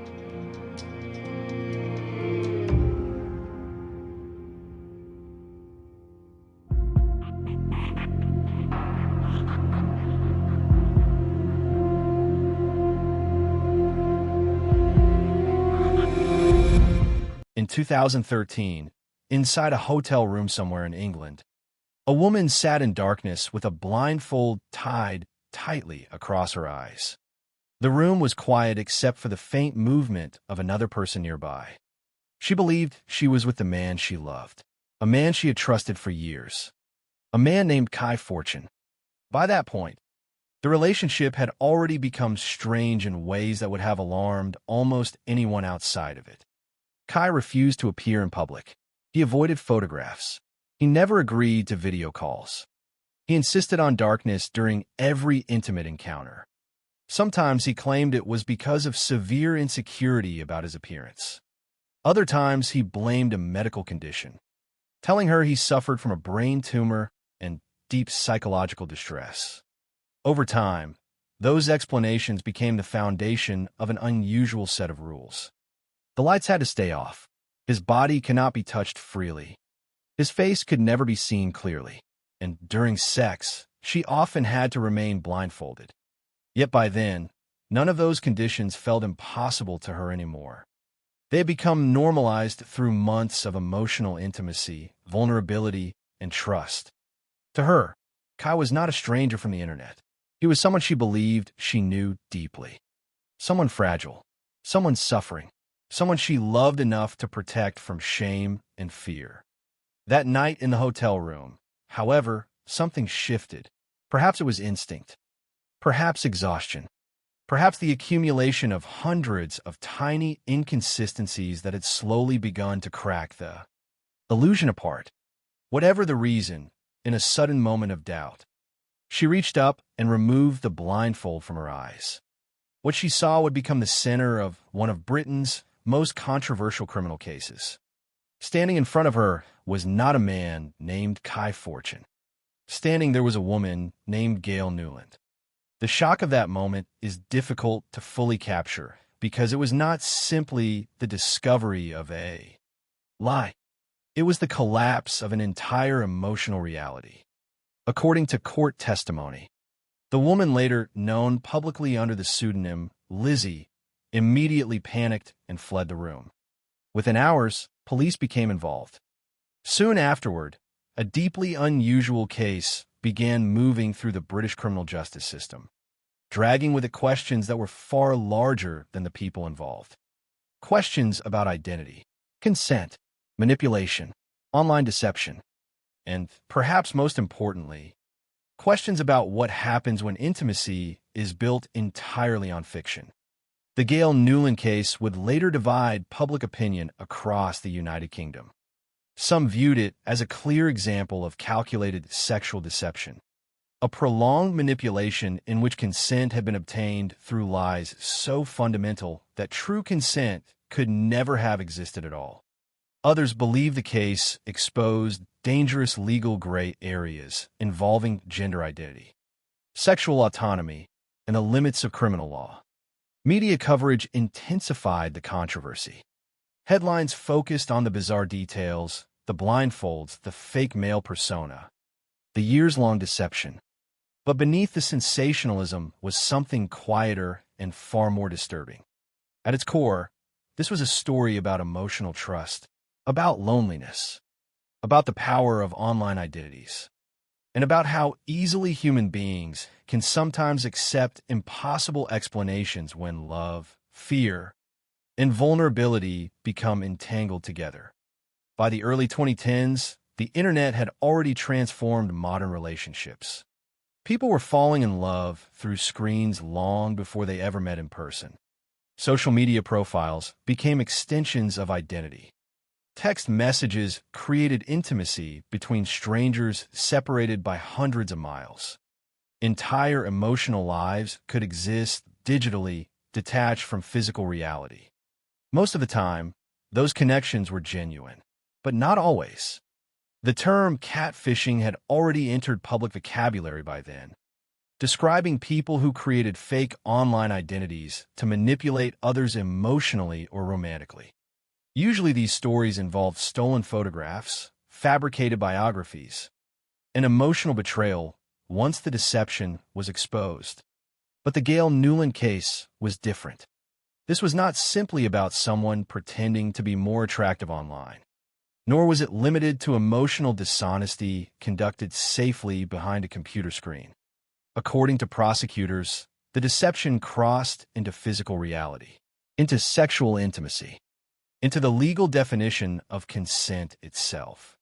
In 2013, inside a hotel room somewhere in England, a woman sat in darkness with a blindfold tied tightly across her eyes. The room was quiet except for the faint movement of another person nearby. She believed she was with the man she loved, a man she had trusted for years, a man named Kai Fortune. By that point, the relationship had already become strange in ways that would have alarmed almost anyone outside of it. Kai refused to appear in public. He avoided photographs. He never agreed to video calls. He insisted on darkness during every intimate encounter. Sometimes he claimed it was because of severe insecurity about his appearance. Other times he blamed a medical condition, telling her he suffered from a brain tumor and deep psychological distress. Over time, those explanations became the foundation of an unusual set of rules. The lights had to stay off. His body cannot be touched freely. His face could never be seen clearly. And during sex, she often had to remain blindfolded. Yet by then, none of those conditions felt impossible to her anymore. They had become normalized through months of emotional intimacy, vulnerability, and trust. To her, Kai was not a stranger from the internet. He was someone she believed she knew deeply. Someone fragile, someone suffering, someone she loved enough to protect from shame and fear. That night in the hotel room, however, something shifted. Perhaps it was instinct. Perhaps exhaustion. Perhaps the accumulation of hundreds of tiny inconsistencies that had slowly begun to crack the illusion apart. Whatever the reason, in a sudden moment of doubt, she reached up and removed the blindfold from her eyes. What she saw would become the center of one of Britain's most controversial criminal cases. Standing in front of her was not a man named Kai Fortune. Standing there was a woman named Gail Nuland. The shock of that moment is difficult to fully capture because it was not simply the discovery of a lie. It was the collapse of an entire emotional reality. According to court testimony, the woman, later known publicly under the pseudonym Lizzie, immediately panicked and fled the room. Within hours, police became involved. Soon afterward, a deeply unusual case began moving through the British criminal justice system, dragging with it questions that were far larger than the people involved. Questions about identity, consent, manipulation, online deception, and perhaps most importantly, questions about what happens when intimacy is built entirely on fiction. The Gail Nuland case would later divide public opinion across the United Kingdom. Some viewed it as a clear example of calculated sexual deception, a prolonged manipulation in which consent had been obtained through lies so fundamental that true consent could never have existed at all. Others believe the case exposed dangerous legal gray areas involving gender identity, sexual autonomy, and the limits of criminal law. Media coverage intensified the controversy. Headlines focused on the bizarre details, the blindfolds, the fake male persona, the years-long deception. But beneath the sensationalism was something quieter and far more disturbing. At its core, this was a story about emotional trust, about loneliness, about the power of online identities, and about how easily human beings can sometimes accept impossible explanations when love, fear, and vulnerability become entangled together. By the early 2010s, the internet had already transformed modern relationships. People were falling in love through screens long before they ever met in person. Social media profiles became extensions of identity. Text messages created intimacy between strangers separated by hundreds of miles. Entire emotional lives could exist digitally, detached from physical reality. Most of the time, those connections were genuine, but not always. The term catfishing had already entered public vocabulary by then, describing people who created fake online identities to manipulate others emotionally or romantically. Usually these stories involved stolen photographs, fabricated biographies, and emotional betrayal once the deception was exposed. But the Gail Nuland case was different. This was not simply about someone pretending to be more attractive online, nor was it limited to emotional dishonesty conducted safely behind a computer screen. According to prosecutors, the deception crossed into physical reality, into sexual intimacy, into the legal definition of consent itself.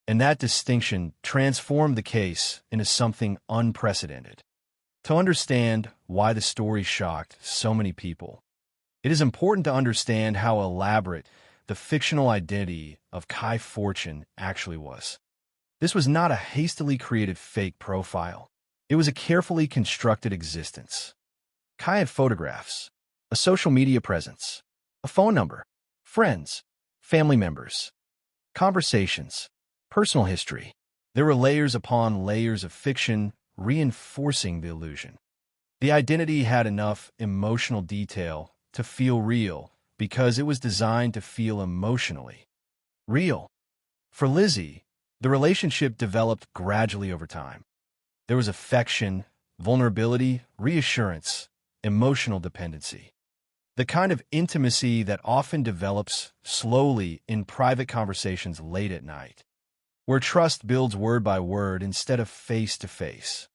And that distinction transformed the case into something unprecedented. To understand why the story shocked so many people, it is important to understand how elaborate the fictional identity of Kai Fortune actually was. This was not a hastily created fake profile. It was a carefully constructed existence. Kai had photographs, a social media presence, a phone number, friends, family members, conversations, personal history. There were layers upon layers of fiction reinforcing the illusion. The identity had enough emotional detail to feel real because it was designed to feel emotionally real. For Lizzie, the relationship developed gradually over time. There was affection, vulnerability, reassurance, emotional dependency. The kind of intimacy that often develops slowly in private conversations late at night, where trust builds word by word instead of face to face.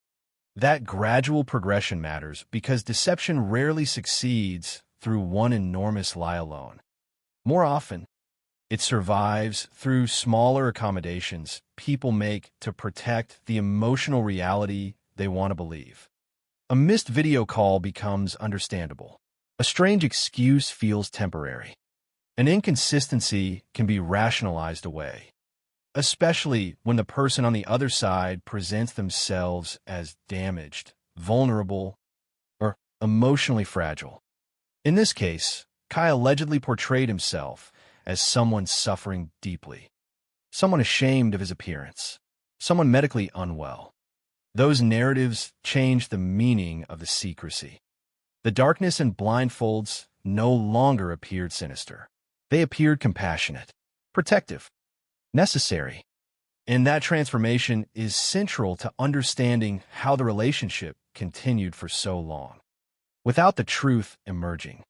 That gradual progression matters because deception rarely succeeds through one enormous lie alone. More often, it survives through smaller accommodations people make to protect the emotional reality they want to believe. A missed video call becomes understandable. A strange excuse feels temporary. An inconsistency can be rationalized away, especially when the person on the other side presents themselves as damaged, vulnerable, or emotionally fragile. In this case, Kai allegedly portrayed himself as someone suffering deeply, someone ashamed of his appearance, someone medically unwell. Those narratives changed the meaning of the secrecy. The darkness and blindfolds no longer appeared sinister. They appeared compassionate, protective, necessary. And that transformation is central to understanding how the relationship continued for so long, without the truth emerging.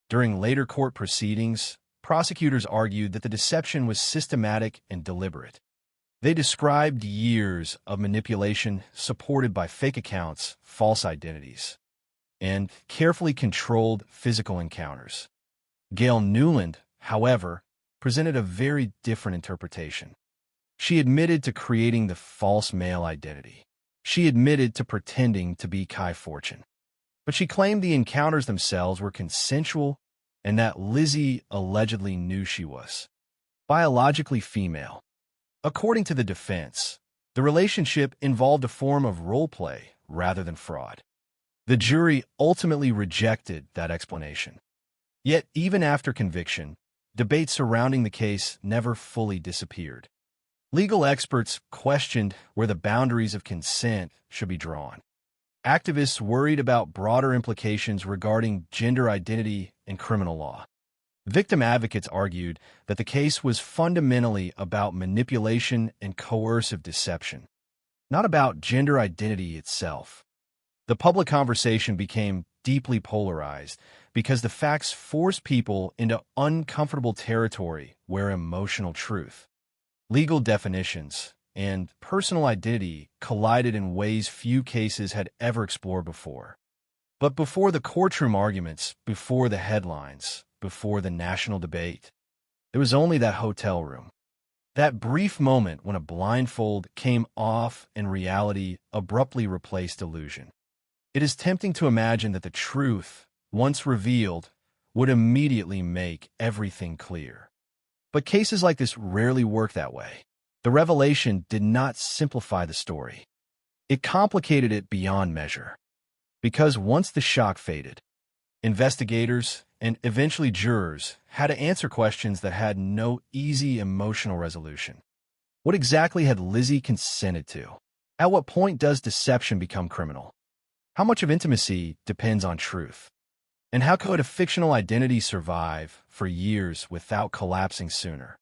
During later court proceedings, prosecutors argued that the deception was systematic and deliberate. They described years of manipulation supported by fake accounts, false identities, and carefully controlled physical encounters. Gail Nuland, however, presented a very different interpretation. She admitted to creating the false male identity. She admitted to pretending to be Kai Fortune. But she claimed the encounters themselves were consensual and that Lizzie allegedly knew she was biologically female. According to the defense, the relationship involved a form of role play rather than fraud. The jury ultimately rejected that explanation. Yet, even after conviction, debate surrounding the case never fully disappeared. Legal experts questioned where the boundaries of consent should be drawn. Activists worried about broader implications regarding gender identity and criminal law. Victim advocates argued that the case was fundamentally about manipulation and coercive deception, not about gender identity itself. The public conversation became deeply polarized because the facts forced people into uncomfortable territory where emotional truth, legal definitions, and personal identity collided in ways few cases had ever explored before. But before the courtroom arguments, before the headlines, before the national debate, there was only that hotel room. That brief moment when a blindfold came off and reality abruptly replaced illusion. It is tempting to imagine that the truth, once revealed, would immediately make everything clear. But cases like this rarely work that way. The revelation did not simplify the story. It complicated it beyond measure. Because once the shock faded, investigators and eventually jurors had to answer questions that had no easy emotional resolution. What exactly had Lizzie consented to? At what point does deception become criminal? How much of intimacy depends on truth? And how could a fictional identity survive for years without collapsing sooner?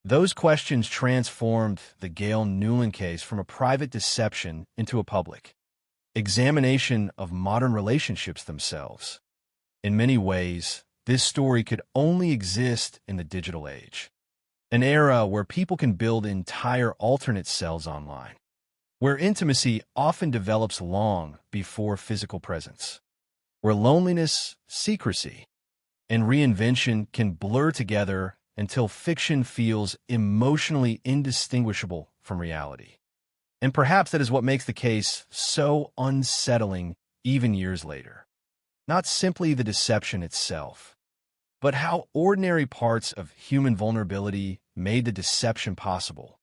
Those questions transformed the Gail Nuland case from a private deception into a public examination of modern relationships themselves. In many ways, this story could only exist in the digital age, an era where people can build entire alternate selves online, where intimacy often develops long before physical presence, where loneliness, secrecy, and reinvention can blur together until fiction feels emotionally indistinguishable from reality. And perhaps that is what makes the case so unsettling even years later. Not simply the deception itself, but how ordinary parts of human vulnerability made the deception possible.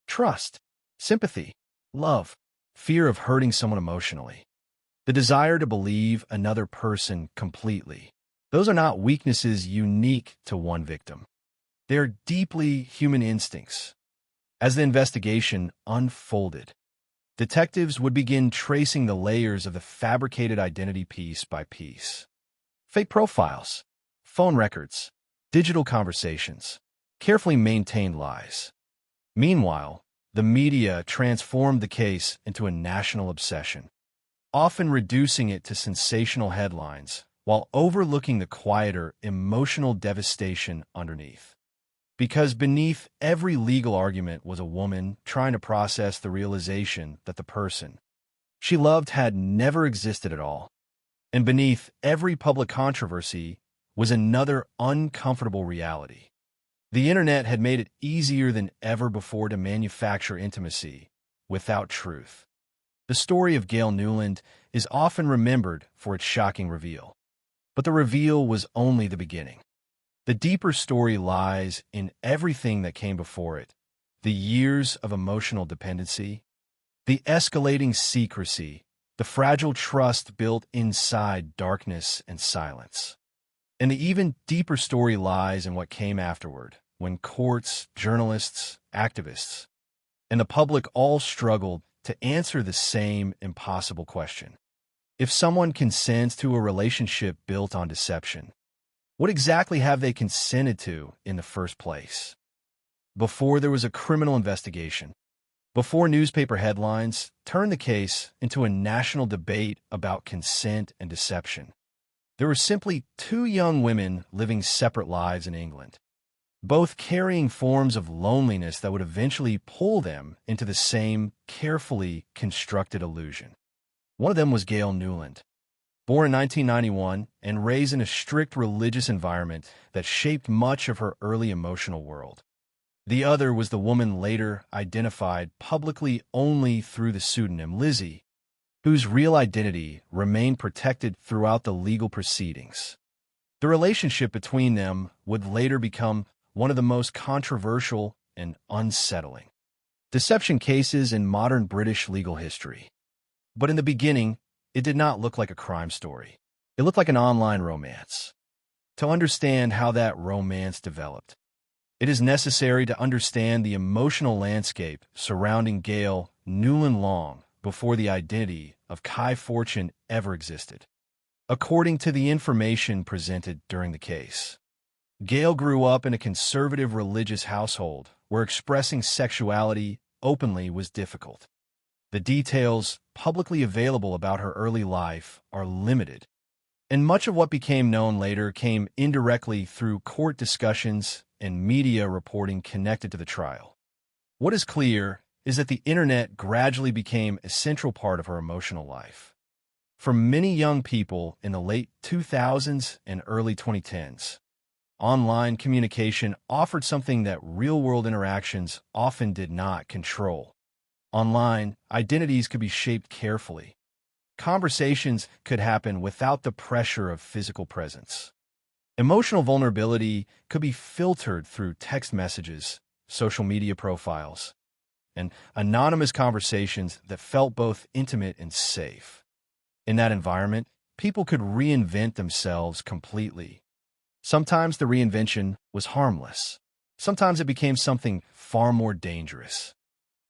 Trust, sympathy, love, fear of hurting someone emotionally, the desire to believe another person completely. Those are not weaknesses unique to one victim. They're deeply human instincts. As the investigation unfolded, detectives would begin tracing the layers of the fabricated identity piece by piece. Fake profiles, phone records, digital conversations, carefully maintained lies. Meanwhile, the media transformed the case into a national obsession, often reducing it to sensational headlines while overlooking the quieter, emotional devastation underneath. Because beneath every legal argument was a woman trying to process the realization that the person she loved had never existed at all. And beneath every public controversy was another uncomfortable reality. The internet had made it easier than ever before to manufacture intimacy without truth. The story of Gail Nuland is often remembered for its shocking reveal. But the reveal was only the beginning. The deeper story lies in everything that came before it, the years of emotional dependency, the escalating secrecy, the fragile trust built inside darkness and silence. And the even deeper story lies in what came afterward, when courts, journalists, activists, and the public all struggled to answer the same impossible question. If someone consents to a relationship built on deception, what exactly have they consented to in the first place? Before there was a criminal investigation, before newspaper headlines turned the case into a national debate about consent and deception, there were simply two young women living separate lives in England, both carrying forms of loneliness that would eventually pull them into the same carefully constructed illusion. One of them was Gail Nuland, born in 1991 and raised in a strict religious environment that shaped much of her early emotional world. The other was the woman later identified publicly only through the pseudonym Lizzie, whose real identity remained protected throughout the legal proceedings. The relationship between them would later become one of the most controversial and unsettling deception cases in modern British legal history. But in the beginning, it did not look like a crime story. It looked like an online romance. To understand how that romance developed, it is necessary to understand the emotional landscape surrounding Gail Nuland long before the identity of Kai Fortune ever existed. According to the information presented during the case, Gail grew up in a conservative religious household where expressing sexuality openly was difficult. The details publicly available about her early life are limited, and much of what became known later came indirectly through court discussions and media reporting connected to the trial. What is clear is that the internet gradually became a central part of her emotional life. For many young people in the late 2000s and early 2010s, online communication offered something that real-world interactions often did not control. Online, identities could be shaped carefully. Conversations could happen without the pressure of physical presence. Emotional vulnerability could be filtered through text messages, social media profiles, and anonymous conversations that felt both intimate and safe. In that environment, people could reinvent themselves completely. Sometimes the reinvention was harmless. Sometimes it became something far more dangerous.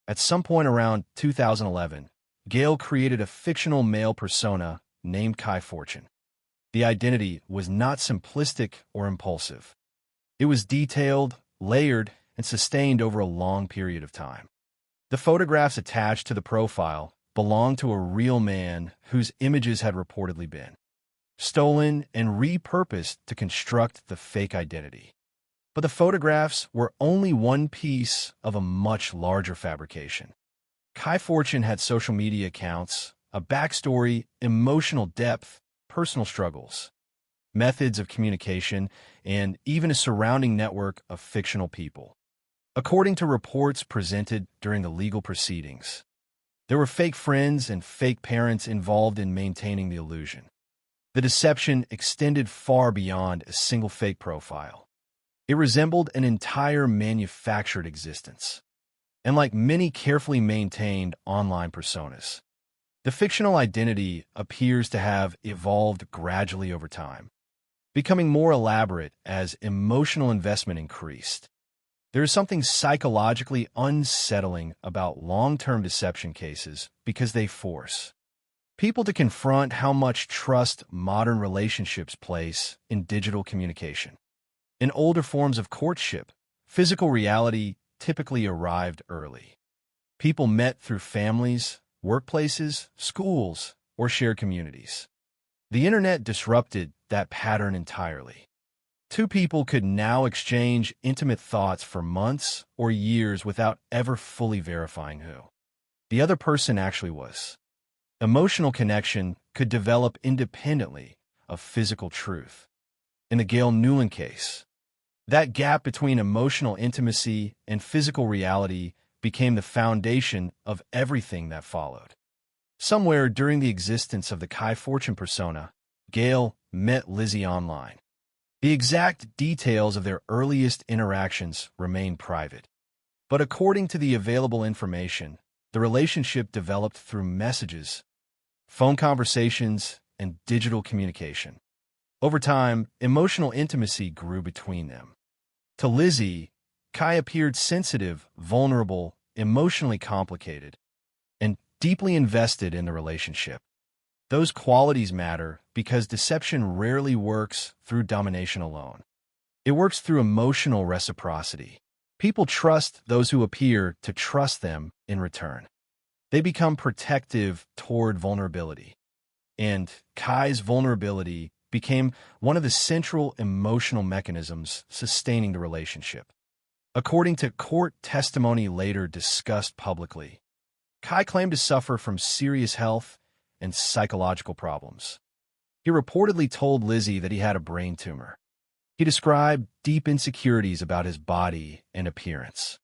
At some point around 2011, Gail created a fictional male persona named Kai Fortune. The identity was not simplistic or impulsive. It was detailed, layered, and sustained over a long period of time. The photographs attached to the profile belonged to a real man whose images had reportedly been stolen and repurposed to construct the fake identity. But the photographs were only one piece of a much larger fabrication. Kai Fortune had social media accounts, a backstory, emotional depth, personal struggles, methods of communication, and even a surrounding network of fictional people. According to reports presented during the legal proceedings, there were fake friends and fake parents involved in maintaining the illusion. The deception extended far beyond a single fake profile. It resembled an entire manufactured existence. And like many carefully maintained online personas, the fictional identity appears to have evolved gradually over time, becoming more elaborate as emotional investment increased. There is something psychologically unsettling about long-term deception cases because they force people to confront how much trust modern relationships place in digital communication. In older forms of courtship, physical reality typically arrived early. People met through families, workplaces, schools, or shared communities. The internet disrupted that pattern entirely. Two people could now exchange intimate thoughts for months or years without ever fully verifying who the other person actually was. Emotional connection could develop independently of physical truth. In the Gail Nuland case, that gap between emotional intimacy and physical reality became the foundation of everything that followed. Somewhere during the existence of the Kai Fortune persona, Gail met Lizzie online. The exact details of their earliest interactions remain private. But according to the available information, the relationship developed through messages, phone conversations, and digital communication. Over time, emotional intimacy grew between them. To Lizzie, Kai appeared sensitive, vulnerable, emotionally complicated, and deeply invested in the relationship. Those qualities matter because deception rarely works through domination alone. It works through emotional reciprocity. People trust those who appear to trust them in return. They become protective toward vulnerability. And Kai's vulnerability became one of the central emotional mechanisms sustaining the relationship. According to court testimony later discussed publicly, Kai claimed to suffer from serious health and psychological problems. He reportedly told Lizzie that he had a brain tumor. He described deep insecurities about his body and appearance.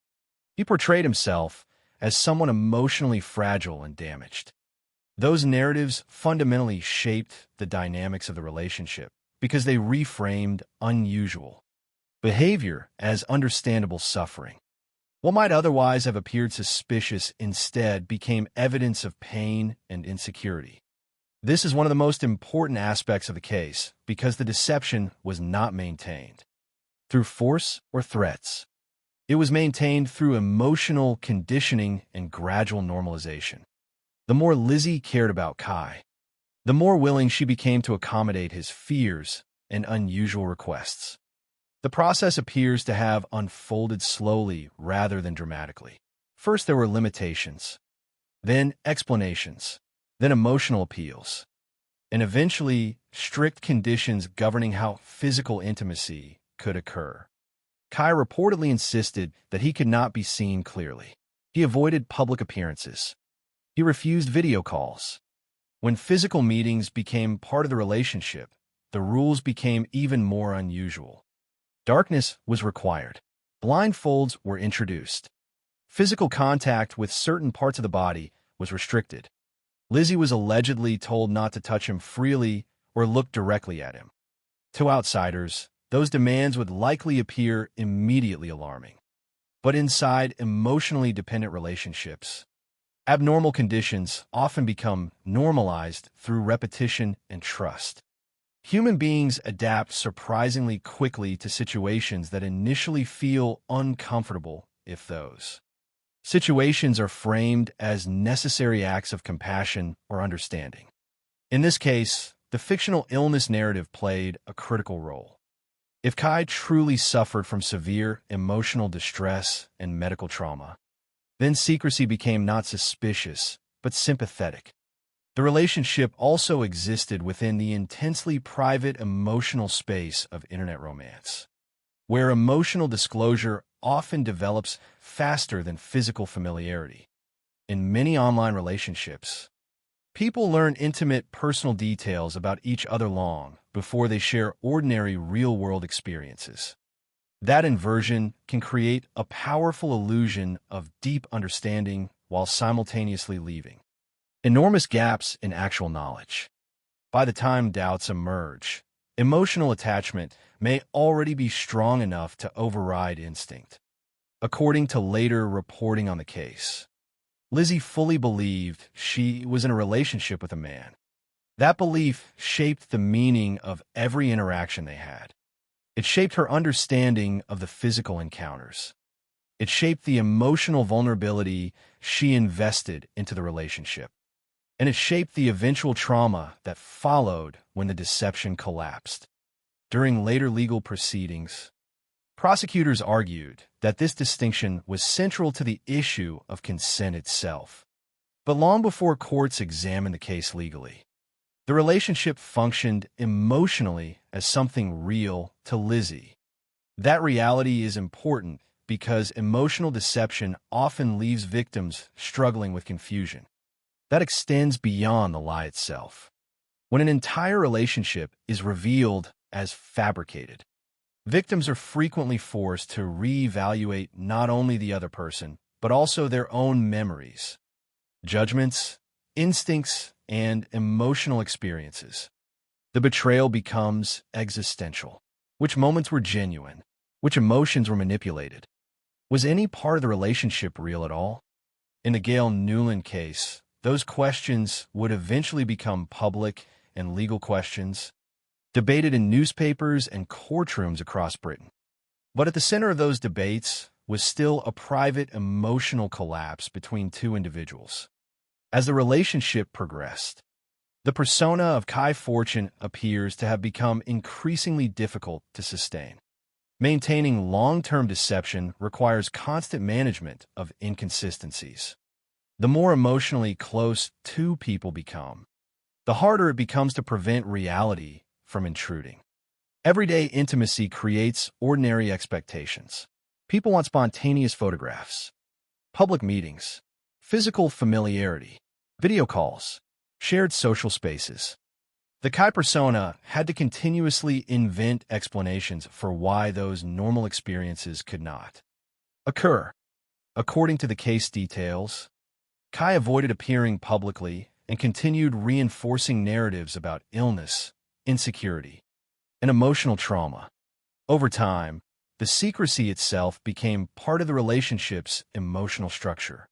He portrayed himself as someone emotionally fragile and damaged. Those narratives fundamentally shaped the dynamics of the relationship because they reframed unusual behavior as understandable suffering. What might otherwise have appeared suspicious instead became evidence of pain and insecurity. This is one of the most important aspects of the case because the deception was not maintained through force or threats. It was maintained through emotional conditioning and gradual normalization. The more Lizzie cared about Kai, the more willing she became to accommodate his fears and unusual requests. The process appears to have unfolded slowly rather than dramatically. First, there were limitations, then explanations, then emotional appeals, and eventually strict conditions governing how physical intimacy could occur. Kai reportedly insisted that he could not be seen clearly. He avoided public appearances. He refused video calls. When physical meetings became part of the relationship, the rules became even more unusual. Darkness was required. Blindfolds were introduced. Physical contact with certain parts of the body was restricted. Lizzie was allegedly told not to touch him freely or look directly at him. To outsiders, those demands would likely appear immediately alarming. But inside emotionally dependent relationships, abnormal conditions often become normalized through repetition and trust. Human beings adapt surprisingly quickly to situations that initially feel uncomfortable if those situations are framed as necessary acts of compassion or understanding. In this case, the fictional illness narrative played a critical role. If Kai truly suffered from severe emotional distress and medical trauma, then secrecy became not suspicious, but sympathetic. The relationship also existed within the intensely private emotional space of internet romance, where emotional disclosure often develops faster than physical familiarity. In many online relationships, people learn intimate personal details about each other long before they share ordinary real-world experiences. That inversion can create a powerful illusion of deep understanding while simultaneously leaving enormous gaps in actual knowledge. By the time doubts emerge, emotional attachment may already be strong enough to override instinct. According to later reporting on the case, Lizzie fully believed she was in a relationship with a man. That belief shaped the meaning of every interaction they had. It shaped her understanding of the physical encounters. It shaped the emotional vulnerability she invested into the relationship. And it shaped the eventual trauma that followed when the deception collapsed. During later legal proceedings, prosecutors argued that this distinction was central to the issue of consent itself. But long before courts examined the case legally, the relationship functioned emotionally as something real to Lizzie. That reality is important because emotional deception often leaves victims struggling with confusion. That extends beyond the lie itself. When an entire relationship is revealed as fabricated, victims are frequently forced to reevaluate not only the other person, but also their own memories, judgments, instincts, and emotional experiences. The betrayal becomes existential. Which moments were genuine? Which emotions were manipulated? Was any part of the relationship real at all? In the Gail Nuland case, those questions would eventually become public and legal questions. debated in newspapers and courtrooms across Britain. But at the center of those debates was still a private emotional collapse between two individuals. As the relationship progressed, the persona of Kai Fortune appears to have become increasingly difficult to sustain. Maintaining long-term deception requires constant management of inconsistencies. The more emotionally close two people become, the harder it becomes to prevent reality from intruding. Everyday intimacy creates ordinary expectations. People want spontaneous photographs, public meetings, physical familiarity, video calls, shared social spaces. The Kai persona had to continuously invent explanations for why those normal experiences could not occur. According to the case details, Kai avoided appearing publicly and continued reinforcing narratives about illness, insecurity, and emotional trauma. Over time, the secrecy itself became part of the relationship's emotional structure.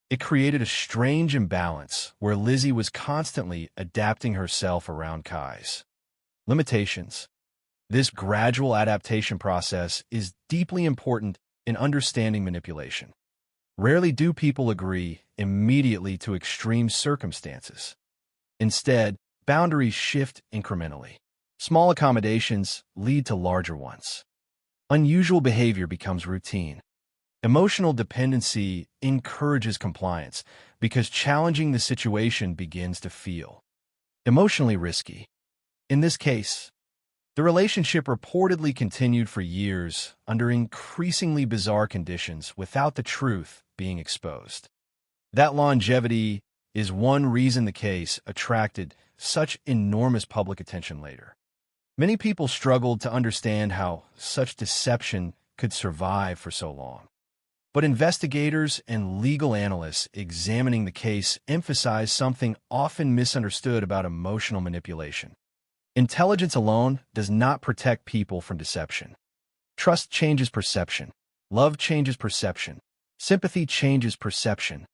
It created a strange imbalance where Lizzie was constantly adapting herself around Kai's limitations. This gradual adaptation process is deeply important in understanding manipulation. Rarely do people agree immediately to extreme circumstances. Instead, boundaries shift incrementally. Small accommodations lead to larger ones. Unusual behavior becomes routine. Emotional dependency encourages compliance because challenging the situation begins to feel emotionally risky. In this case, the relationship reportedly continued for years under increasingly bizarre conditions without the truth being exposed. That longevity is one reason the case attracted such enormous public attention later. Many people struggled to understand how such deception could survive for so long. But investigators and legal analysts examining the case emphasize something often misunderstood about emotional manipulation. Intelligence alone does not protect people from deception. Trust changes perception. Love changes perception. Sympathy changes perception.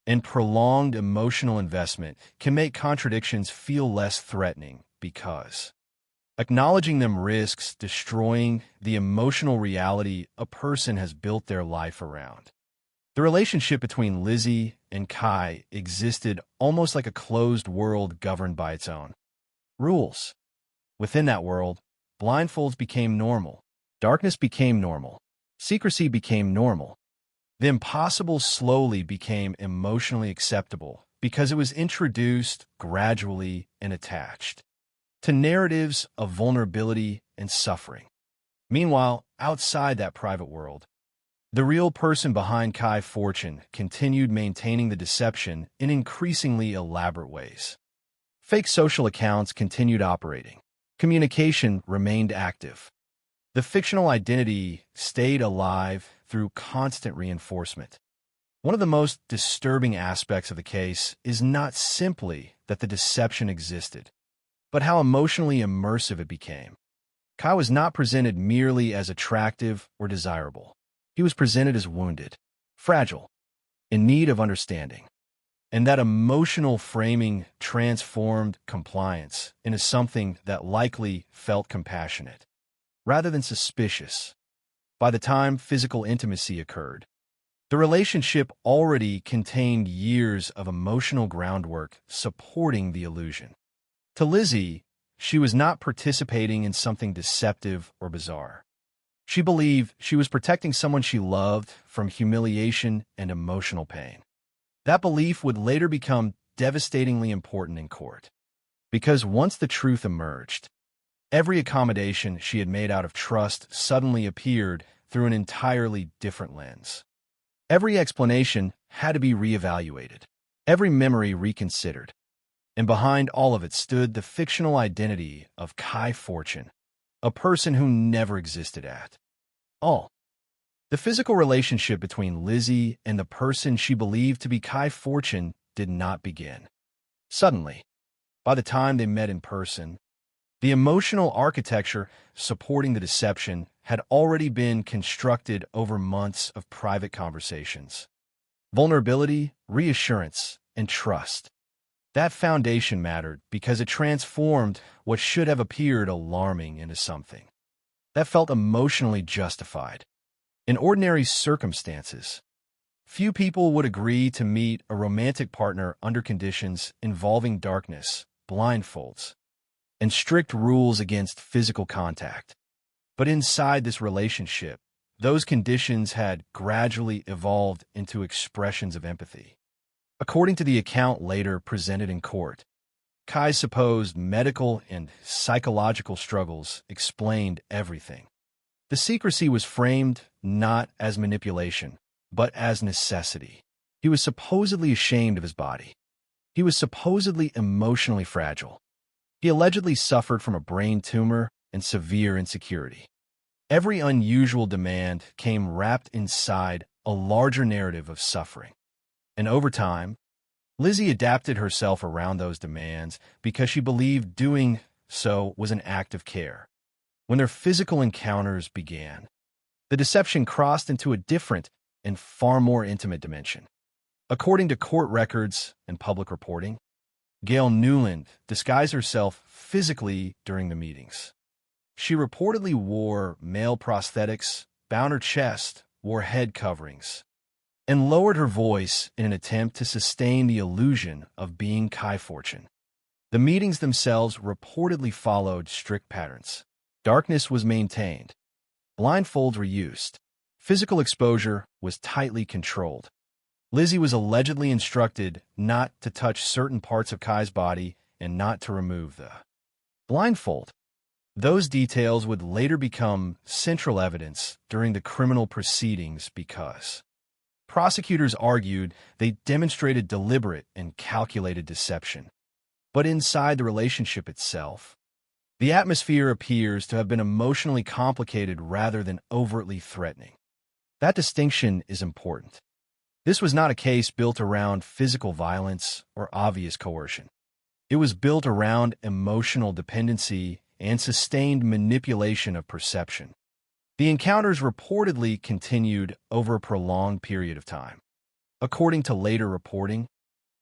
And prolonged emotional investment can make contradictions feel less threatening because acknowledging them risks destroying the emotional reality a person has built their life around. The relationship between Lizzie and Kai existed almost like a closed world governed by its own rules. Within that world, blindfolds became normal, darkness became normal, secrecy became normal. The impossible slowly became emotionally acceptable because it was introduced gradually and attached to narratives of vulnerability and suffering. Meanwhile, outside that private world, the real person behind Kai Fortune continued maintaining the deception in increasingly elaborate ways. Fake social accounts continued operating. Communication remained active. The fictional identity stayed alive through constant reinforcement. One of the most disturbing aspects of the case is not simply that the deception existed, but how emotionally immersive it became. Kai was not presented merely as attractive or desirable. He was presented as wounded, fragile, in need of understanding. And that emotional framing transformed compliance into something that likely felt compassionate, rather than suspicious. By the time physical intimacy occurred, the relationship already contained years of emotional groundwork supporting the illusion. To Lizzie, she was not participating in something deceptive or bizarre. She believed she was protecting someone she loved from humiliation and emotional pain. That belief would later become devastatingly important in court, because once the truth emerged, every accommodation she had made out of trust suddenly appeared through an entirely different lens. Every explanation had to be reevaluated, every memory reconsidered. And behind all of it stood the fictional identity of Kai Fortune, a person who never existed at all. The physical relationship between Lizzie and the person she believed to be Kai Fortune did not begin suddenly. By the time they met in person, the emotional architecture supporting the deception had already been constructed over months of private conversations. Vulnerability, reassurance, and trust. That foundation mattered because it transformed what should have appeared alarming into something that felt emotionally justified. In ordinary circumstances, few people would agree to meet a romantic partner under conditions involving darkness, blindfolds, and strict rules against physical contact. But inside this relationship, those conditions had gradually evolved into expressions of empathy. According to the account later presented in court, Kai's supposed medical and psychological struggles explained everything. The secrecy was framed not as manipulation, but as necessity. He was supposedly ashamed of his body. He was supposedly emotionally fragile. He allegedly suffered from a brain tumor and severe insecurity. Every unusual demand came wrapped inside a larger narrative of suffering. And over time, Lizzie adapted herself around those demands because she believed doing so was an act of care. When their physical encounters began, the deception crossed into a different and far more intimate dimension. According to court records and public reporting, Gail Nuland disguised herself physically during the meetings. She reportedly wore male prosthetics, bound her chest, wore head coverings, and lowered her voice in an attempt to sustain the illusion of being Kai Fortune. The meetings themselves reportedly followed strict patterns. Darkness was maintained. Blindfolds were used. Physical exposure was tightly controlled. Lizzie was allegedly instructed not to touch certain parts of Kai's body and not to remove the blindfold. Those details would later become central evidence during the criminal proceedings because prosecutors argued they demonstrated deliberate and calculated deception. But inside the relationship itself, the atmosphere appears to have been emotionally complicated rather than overtly threatening. That distinction is important. This was not a case built around physical violence or obvious coercion. It was built around emotional dependency and sustained manipulation of perception. The encounters reportedly continued over a prolonged period of time. According to later reporting,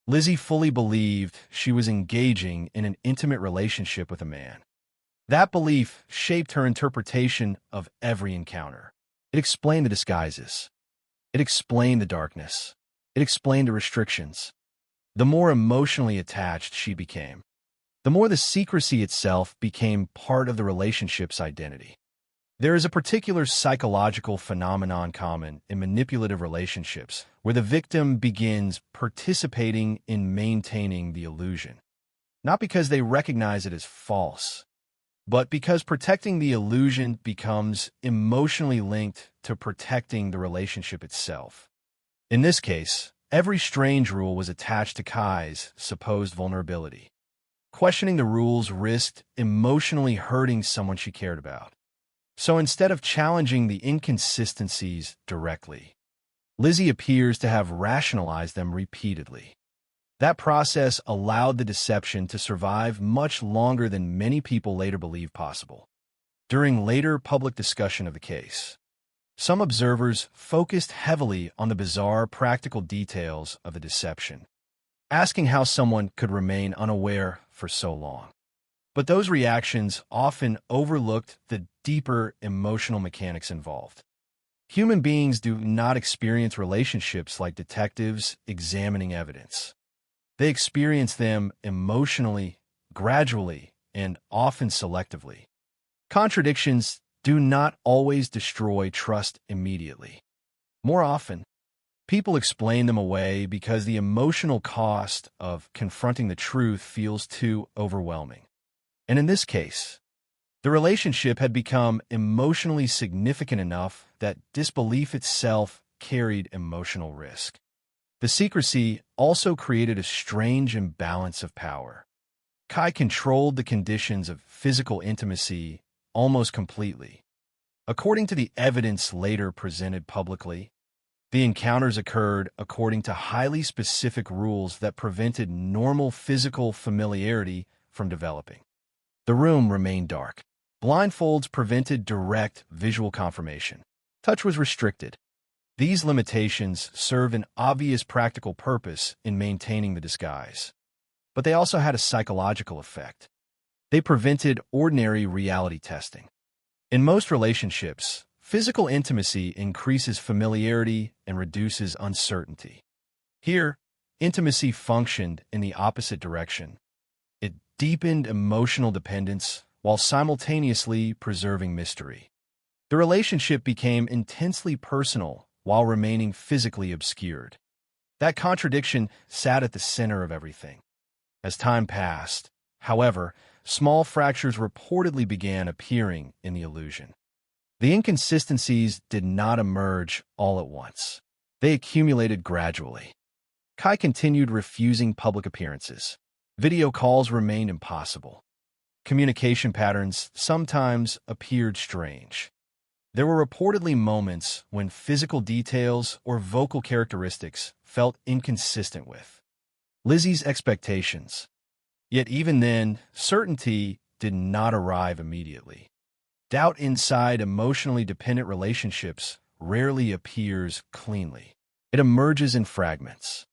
Lizzie fully believed she was engaging in an intimate relationship with a man. That belief shaped her interpretation of every encounter. It explained the disguises. It explained the darkness. It explained the restrictions. The more emotionally attached she became, the more the secrecy itself became part of the relationship's identity. There is a particular psychological phenomenon common in manipulative relationships where the victim begins participating in maintaining the illusion, not because they recognize it as false, but because protecting the illusion becomes emotionally linked to protecting the relationship itself. In this case, every strange rule was attached to Kai's supposed vulnerability. Questioning the rules risked emotionally hurting someone she cared about. So instead of challenging the inconsistencies directly, Lizzie appears to have rationalized them repeatedly. That process allowed the deception to survive much longer than many people later believed possible. During later public discussion of the case, some observers focused heavily on the bizarre practical details of the deception, asking how someone could remain unaware for so long. But those reactions often overlooked the deeper emotional mechanics involved. Human beings do not experience relationships like detectives examining evidence. They experience them emotionally, gradually, and often selectively. Contradictions do not always destroy trust immediately. More often, people explain them away because the emotional cost of confronting the truth feels too overwhelming. And in this case, the relationship had become emotionally significant enough that disbelief itself carried emotional risk. The secrecy also created a strange imbalance of power. Kai controlled the conditions of physical intimacy almost completely. According to the evidence later presented publicly, the encounters occurred according to highly specific rules that prevented normal physical familiarity from developing. The room remained dark. Blindfolds prevented direct visual confirmation. Touch was restricted. These limitations serve an obvious practical purpose in maintaining the disguise. but they also had a psychological effect. They prevented ordinary reality testing. In most relationships, physical intimacy increases familiarity and reduces uncertainty. Here, intimacy functioned in the opposite direction. It deepened emotional dependence while simultaneously preserving mystery. The relationship became intensely personal while remaining physically obscured. That contradiction sat at the center of everything. As time passed, however, small fractures reportedly began appearing in the illusion. The inconsistencies did not emerge all at once. They accumulated gradually. Kai continued refusing public appearances. Video calls remained impossible. Communication patterns sometimes appeared strange. There were reportedly moments when physical details or vocal characteristics felt inconsistent with Lizzie's expectations. Yet even then, certainty did not arrive immediately. Doubt inside emotionally dependent relationships rarely appears cleanly. It emerges in fragments.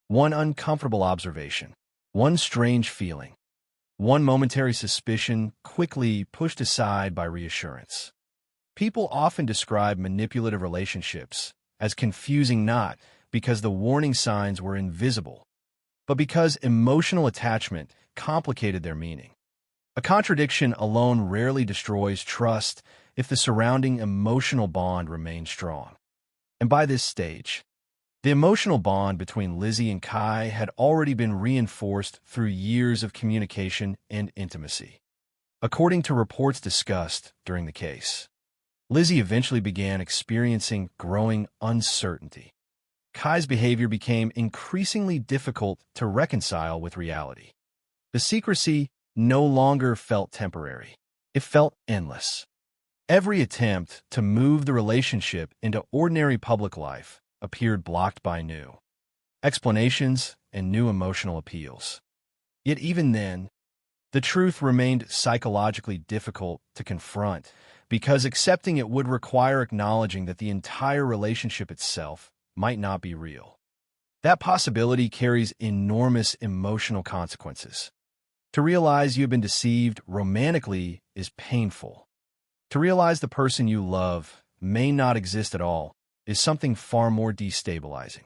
One uncomfortable observation, one strange feeling, one momentary suspicion quickly pushed aside by reassurance. People often describe manipulative relationships as confusing not because the warning signs were invisible, but because emotional attachment complicated their meaning. A contradiction alone rarely destroys trust if the surrounding emotional bond remains strong. And by this stage, the emotional bond between Lizzie and Kai had already been reinforced through years of communication and intimacy. According to reports discussed during the case, Lizzie eventually began experiencing growing uncertainty. Kai's behavior became increasingly difficult to reconcile with reality. The secrecy no longer felt temporary. It felt endless. Every attempt to move the relationship into ordinary public life appeared blocked by new explanations and new emotional appeals. Yet even then, the truth remained psychologically difficult to confront because accepting it would require acknowledging that the entire relationship itself might not be real. That possibility carries enormous emotional consequences. To realize you've been deceived romantically is painful. To realize the person you love may not exist at all is something far more destabilizing.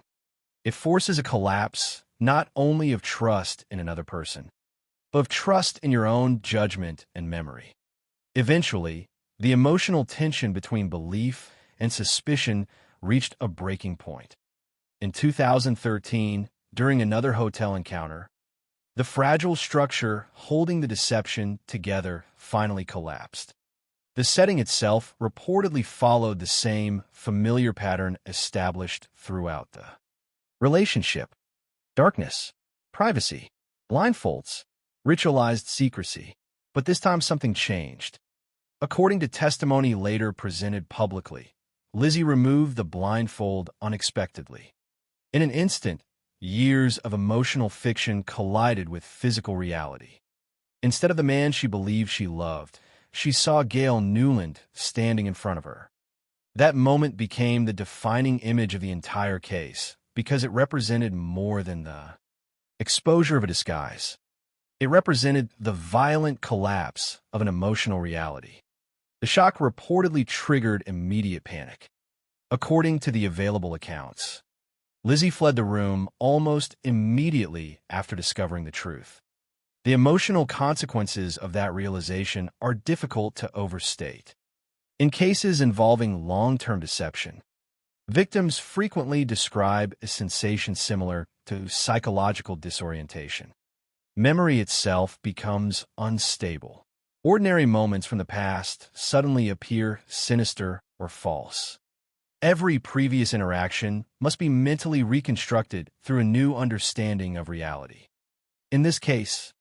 It forces a collapse not only of trust in another person, but of trust in your own judgment and memory. Eventually, the emotional tension between belief and suspicion reached a breaking point. In 2013, during another hotel encounter, the fragile structure holding the deception together finally collapsed. The setting itself reportedly followed the same familiar pattern established throughout the relationship. Darkness, privacy, blindfolds, ritualized secrecy. But this time something changed. According to testimony later presented publicly, Lizzie removed the blindfold unexpectedly. In an instant, years of emotional fiction collided with physical reality. Instead of the man she believed she loved, she saw Gail Nuland standing in front of her. That moment became the defining image of the entire case because it represented more than the exposure of a disguise. It represented the violent collapse of an emotional reality. The shock reportedly triggered immediate panic. According to the available accounts, Lizzie fled the room almost immediately after discovering the truth. The emotional consequences of that realization are difficult to overstate. In cases involving long-term deception, victims frequently describe a sensation similar to psychological disorientation. Memory itself becomes unstable. Ordinary moments from the past suddenly appear sinister or false. Every previous interaction must be mentally reconstructed through a new understanding of reality. In this case,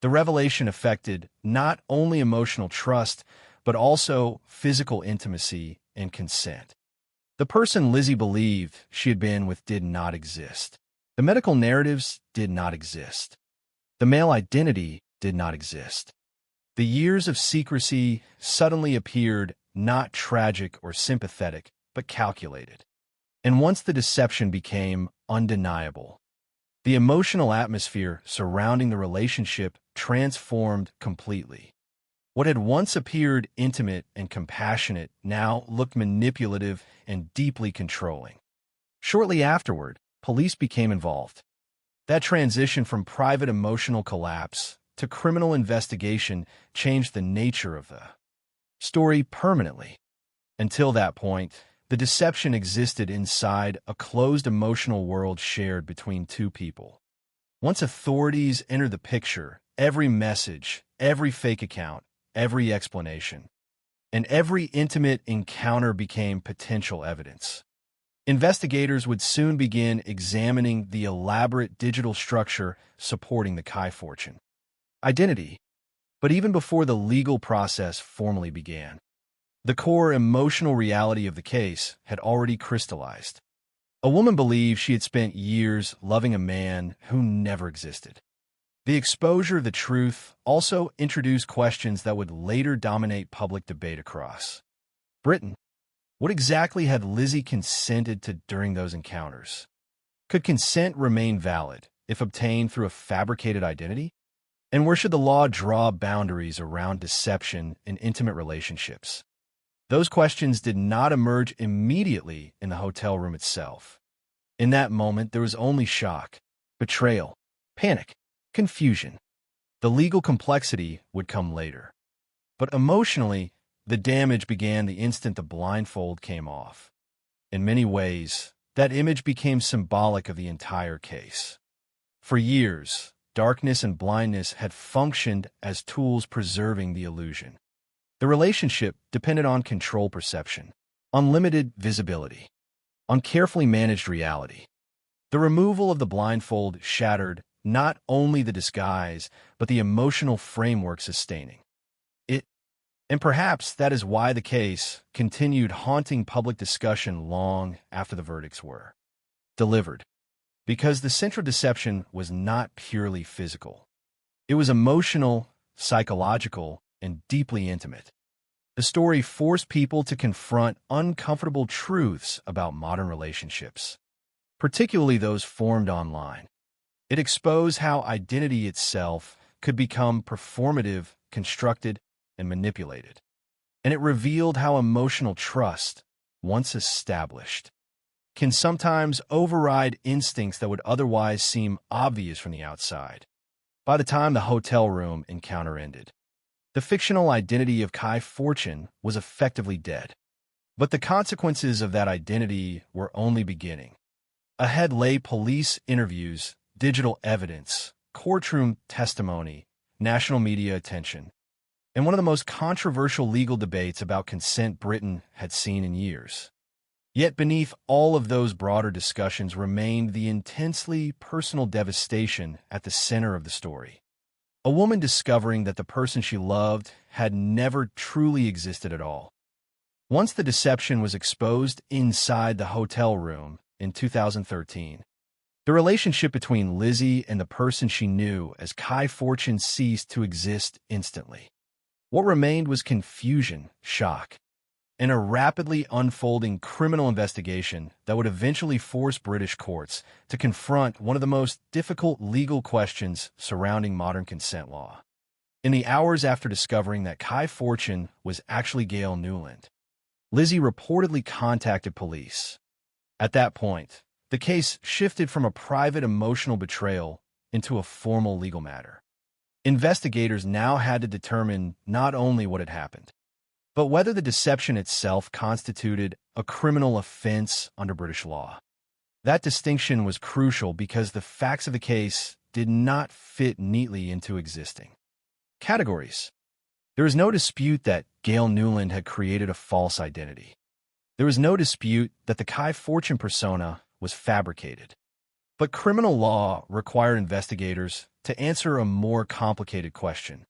the revelation affected not only emotional trust, but also physical intimacy and consent. The person Lizzie believed she had been with did not exist. The medical narratives did not exist. The male identity did not exist. The years of secrecy suddenly appeared not tragic or sympathetic, but calculated. And once the deception became undeniable, The emotional atmosphere surrounding the relationship transformed completely. What had once appeared intimate and compassionate now looked manipulative and deeply controlling. Shortly afterward, police became involved. That transition from private emotional collapse to criminal investigation changed the nature of the story permanently. Until that point, the deception existed inside a closed emotional world shared between two people. Once authorities entered the picture, every message, every fake account, every explanation, and every intimate encounter became potential evidence. Investigators would soon begin examining the elaborate digital structure supporting the Kai fortune identity. But even before the legal process formally began, the core emotional reality of the case had already crystallized. A woman believed she had spent years loving a man who never existed. The exposure of the truth also introduced questions that would later dominate public debate across Britain. What exactly had Lizzie consented to during those encounters? Could consent remain valid if obtained through a fabricated identity? And where should the law draw boundaries around deception in intimate relationships? Those questions did not emerge immediately in the hotel room itself. In that moment, there was only shock, betrayal, panic, confusion. The legal complexity would come later. But emotionally, the damage began the instant the blindfold came off. In many ways, that image became symbolic of the entire case. For years, darkness and blindness had functioned as tools preserving the illusion. The relationship depended on control perception, on limited visibility, on carefully managed reality. The removal of the blindfold shattered not only the disguise, but the emotional framework sustaining it. And perhaps that is why the case continued haunting public discussion long after the verdicts were delivered. Because the central deception was not purely physical. It was emotional, psychological, and deeply intimate. The story forced people to confront uncomfortable truths about modern relationships, particularly those formed online. It exposed how identity itself could become performative, constructed, and manipulated. And it revealed how emotional trust, once established, can sometimes override instincts that would otherwise seem obvious from the outside. By the time the hotel room encounter ended, the fictional identity of Kai Fortune was effectively dead. But the consequences of that identity were only beginning. Ahead lay police interviews, digital evidence, courtroom testimony, national media attention, and one of the most controversial legal debates about consent Britain had seen in years. Yet beneath all of those broader discussions remained the intensely personal devastation at the center of the story. A woman discovering that the person she loved had never truly existed at all. Once the deception was exposed inside the hotel room in 2013, the relationship between Lizzie and the person she knew as Kai Fortune ceased to exist instantly. What remained was confusion, shock, and a rapidly unfolding criminal investigation that would eventually force British courts to confront one of the most difficult legal questions surrounding modern consent law. In the hours after discovering that Kai Fortune was actually Gail Nuland, Lizzie reportedly contacted police. At that point, the case shifted from a private emotional betrayal into a formal legal matter. Investigators now had to determine not only what had happened, but whether the deception itself constituted a criminal offense under British law. That distinction was crucial because the facts of the case did not fit neatly into existing categories. There was no dispute that Gail Nuland had created a false identity. There was no dispute that the Kai Fortune persona was fabricated. But criminal law required investigators to answer a more complicated question.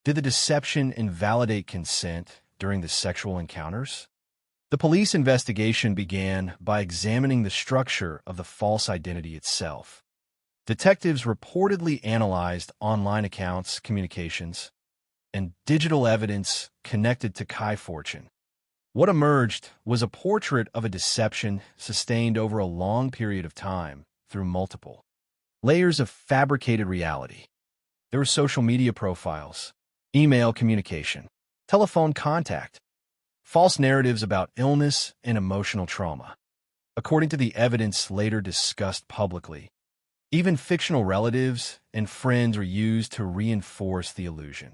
Did the deception invalidate consent during the sexual encounters? The police investigation began by examining the structure of the false identity itself. Detectives reportedly analyzed online accounts, communications, and digital evidence connected to Kai Fortune. What emerged was a portrait of a deception sustained over a long period of time through multiple Layers of fabricated reality. There were social media profiles, email communication, telephone contact, false narratives about illness and emotional trauma. According to the evidence later discussed publicly, even fictional relatives and friends were used to reinforce the illusion.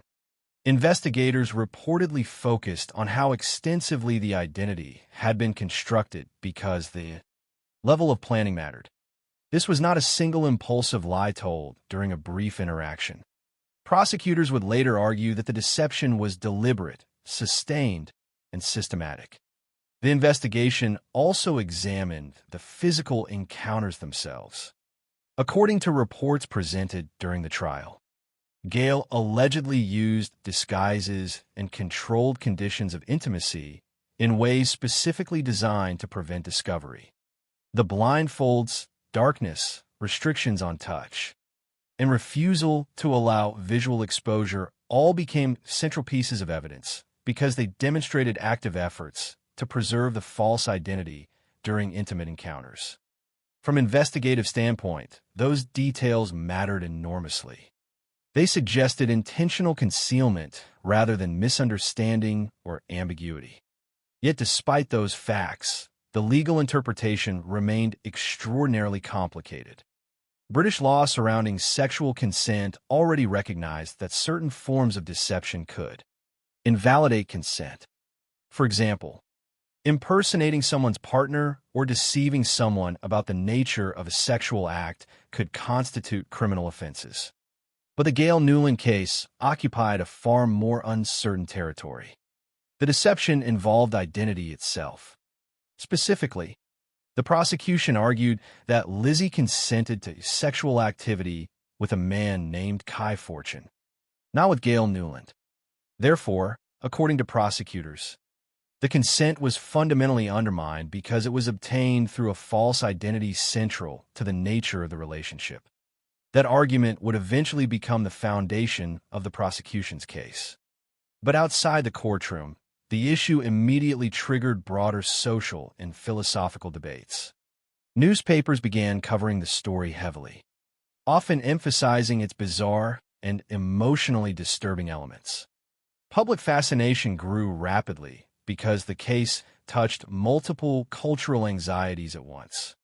Investigators reportedly focused on how extensively the identity had been constructed because the level of planning mattered. This was not a single impulsive lie told during a brief interaction. Prosecutors would later argue that the deception was deliberate, sustained, and systematic. The investigation also examined the physical encounters themselves. According to reports presented during the trial, Gail allegedly used disguises and controlled conditions of intimacy in ways specifically designed to prevent discovery. The blindfolds, darkness, restrictions on touch, and refusal to allow visual exposure all became central pieces of evidence because they demonstrated active efforts to preserve the false identity during intimate encounters. From an investigative standpoint, those details mattered enormously. They suggested intentional concealment rather than misunderstanding or ambiguity. Yet despite those facts, the legal interpretation remained extraordinarily complicated. British law surrounding sexual consent already recognized that certain forms of deception could invalidate consent. For example, impersonating someone's partner or deceiving someone about the nature of a sexual act could constitute criminal offenses. But the Gail Nuland case occupied a far more uncertain territory. The deception involved identity itself. Specifically, the prosecution argued that Lizzie consented to sexual activity with a man named Kai Fortune, not with Gail Nuland. Therefore, according to prosecutors, the consent was fundamentally undermined because it was obtained through a false identity central to the nature of the relationship. That argument would eventually become the foundation of the prosecution's case. But outside the courtroom, the issue immediately triggered broader social and philosophical debates. Newspapers began covering the story heavily, often emphasizing its bizarre and emotionally disturbing elements. Public fascination grew rapidly because the case touched multiple cultural anxieties at once: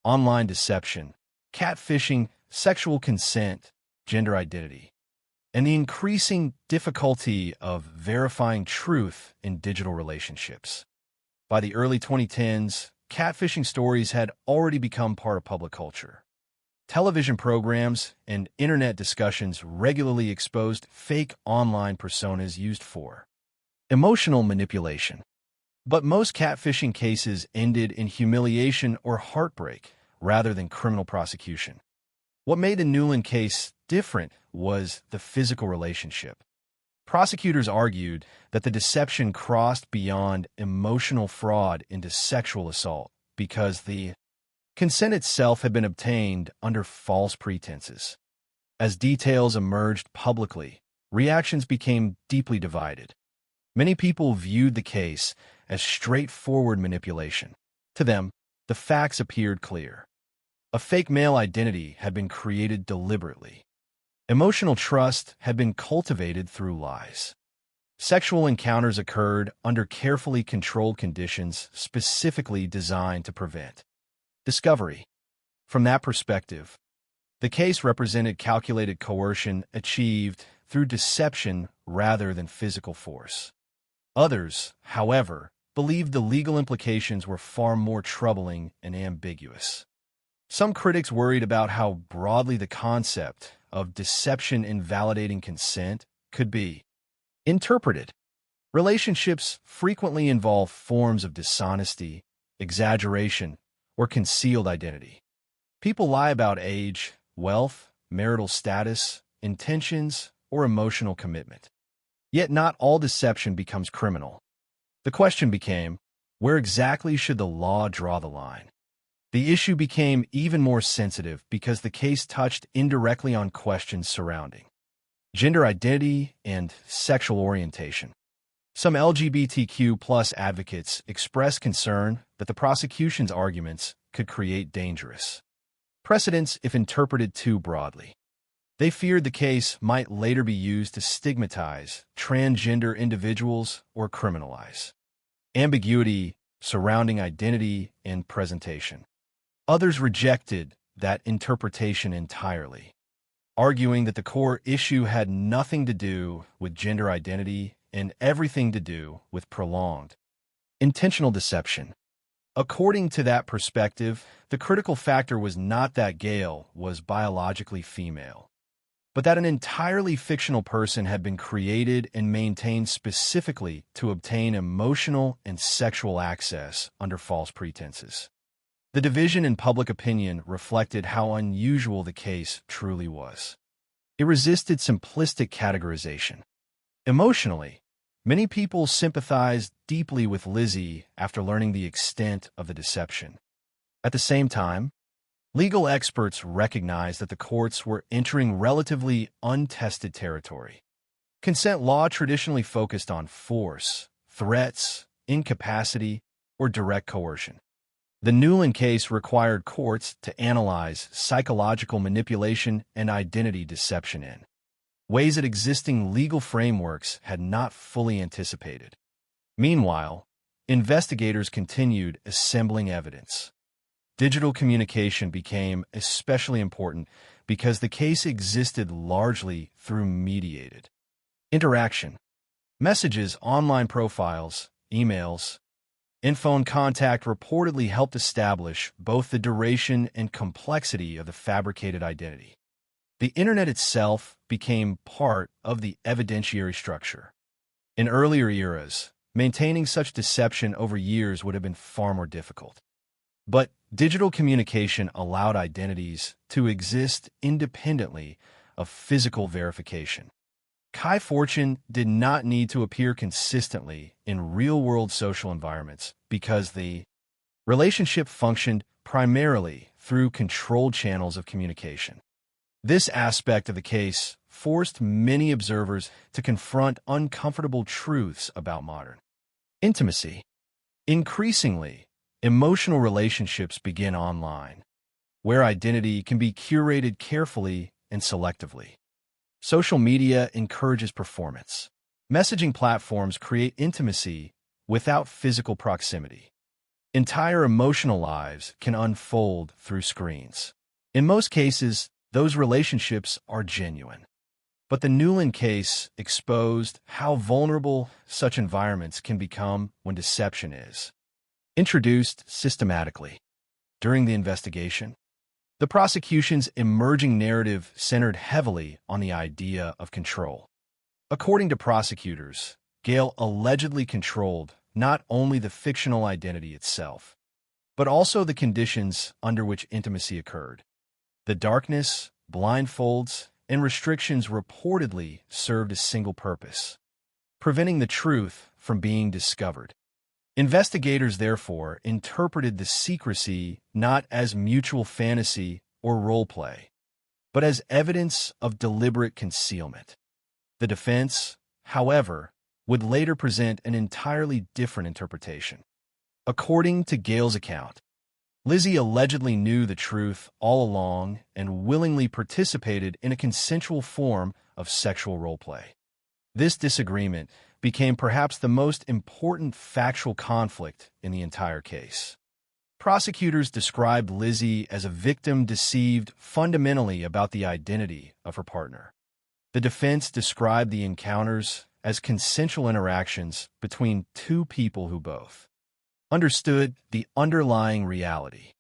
online deception, catfishing, sexual consent, gender identity, and the increasing difficulty of verifying truth in digital relationships. By the early 2010s, catfishing stories had already become part of public culture. Television programs and internet discussions regularly exposed fake online personas used for emotional manipulation. But most catfishing cases ended in humiliation or heartbreak rather than criminal prosecution. What made the Nuland case different was the physical relationship. Prosecutors argued that the deception crossed beyond emotional fraud into sexual assault because the consent itself had been obtained under false pretenses. As details emerged publicly, reactions became deeply divided. Many people viewed the case as straightforward manipulation. To them, the facts appeared clear. A fake male identity had been created deliberately. Emotional trust had been cultivated through lies. Sexual encounters occurred under carefully controlled conditions specifically designed to prevent discovery. From that perspective, the case represented calculated coercion achieved through deception rather than physical force. Others, however, believed the legal implications were far more troubling and ambiguous. Some critics worried about how broadly the concept of deception invalidating consent could be interpreted. Relationships frequently involve forms of dishonesty, exaggeration, or concealed identity. People lie about age, wealth, marital status, intentions, or emotional commitment. Yet not all deception becomes criminal. The question became, where exactly should the law draw the line? The issue became even more sensitive because the case touched indirectly on questions surrounding gender identity and sexual orientation. Some LGBTQ+ advocates expressed concern that the prosecution's arguments could create dangerous precedents if interpreted too broadly. They feared the case might later be used to stigmatize transgender individuals or criminalize ambiguity surrounding identity and presentation. Others rejected that interpretation entirely, arguing that the core issue had nothing to do with gender identity and everything to do with prolonged, intentional deception. According to that perspective, the critical factor was not that Gail was biologically female, but that an entirely fictional person had been created and maintained specifically to obtain emotional and sexual access under false pretenses. The division in public opinion reflected how unusual the case truly was. It resisted simplistic categorization. Emotionally, many people sympathized deeply with Lizzie after learning the extent of the deception. At the same time, legal experts recognized that the courts were entering relatively untested territory. Consent law traditionally focused on force, threats, incapacity, or direct coercion. The Nuland case required courts to analyze psychological manipulation and identity deception in ways that existing legal frameworks had not fully anticipated. Meanwhile, investigators continued assembling evidence. Digital communication became especially important because the case existed largely through mediated interaction. Messages, online profiles, emails, and phone contact reportedly helped establish both the duration and complexity of the fabricated identity. The internet itself became part of the evidentiary structure. In earlier eras, maintaining such deception over years would have been far more difficult. But digital communication allowed identities to exist independently of physical verification. Kai Fortune did not need to appear consistently in real-world social environments because the relationship functioned primarily through controlled channels of communication. This aspect of the case forced many observers to confront uncomfortable truths about modern intimacy. Increasingly, emotional relationships begin online, where identity can be curated carefully and selectively. Social media encourages performance. Messaging platforms create intimacy without physical proximity. Entire emotional lives can unfold through screens. In most cases, those relationships are genuine. But the Nuland case exposed how vulnerable such environments can become when deception is introduced systematically. During the investigation, the prosecution's emerging narrative centered heavily on the idea of control. According to prosecutors, Gail allegedly controlled not only the fictional identity itself, but also the conditions under which intimacy occurred. The darkness, blindfolds, and restrictions reportedly served a single purpose: preventing the truth from being discovered. Investigators, therefore, interpreted the secrecy not as mutual fantasy or role play, but as evidence of deliberate concealment. The defense, however, would later present an entirely different interpretation. According to Gail's account, Lizzie allegedly knew the truth all along and willingly participated in a consensual form of sexual role play. This disagreement became perhaps the most important factual conflict in the entire case. Prosecutors described Lizzie as a victim deceived fundamentally about the identity of her partner. The defense described the encounters as consensual interactions between two people who both understood the underlying reality.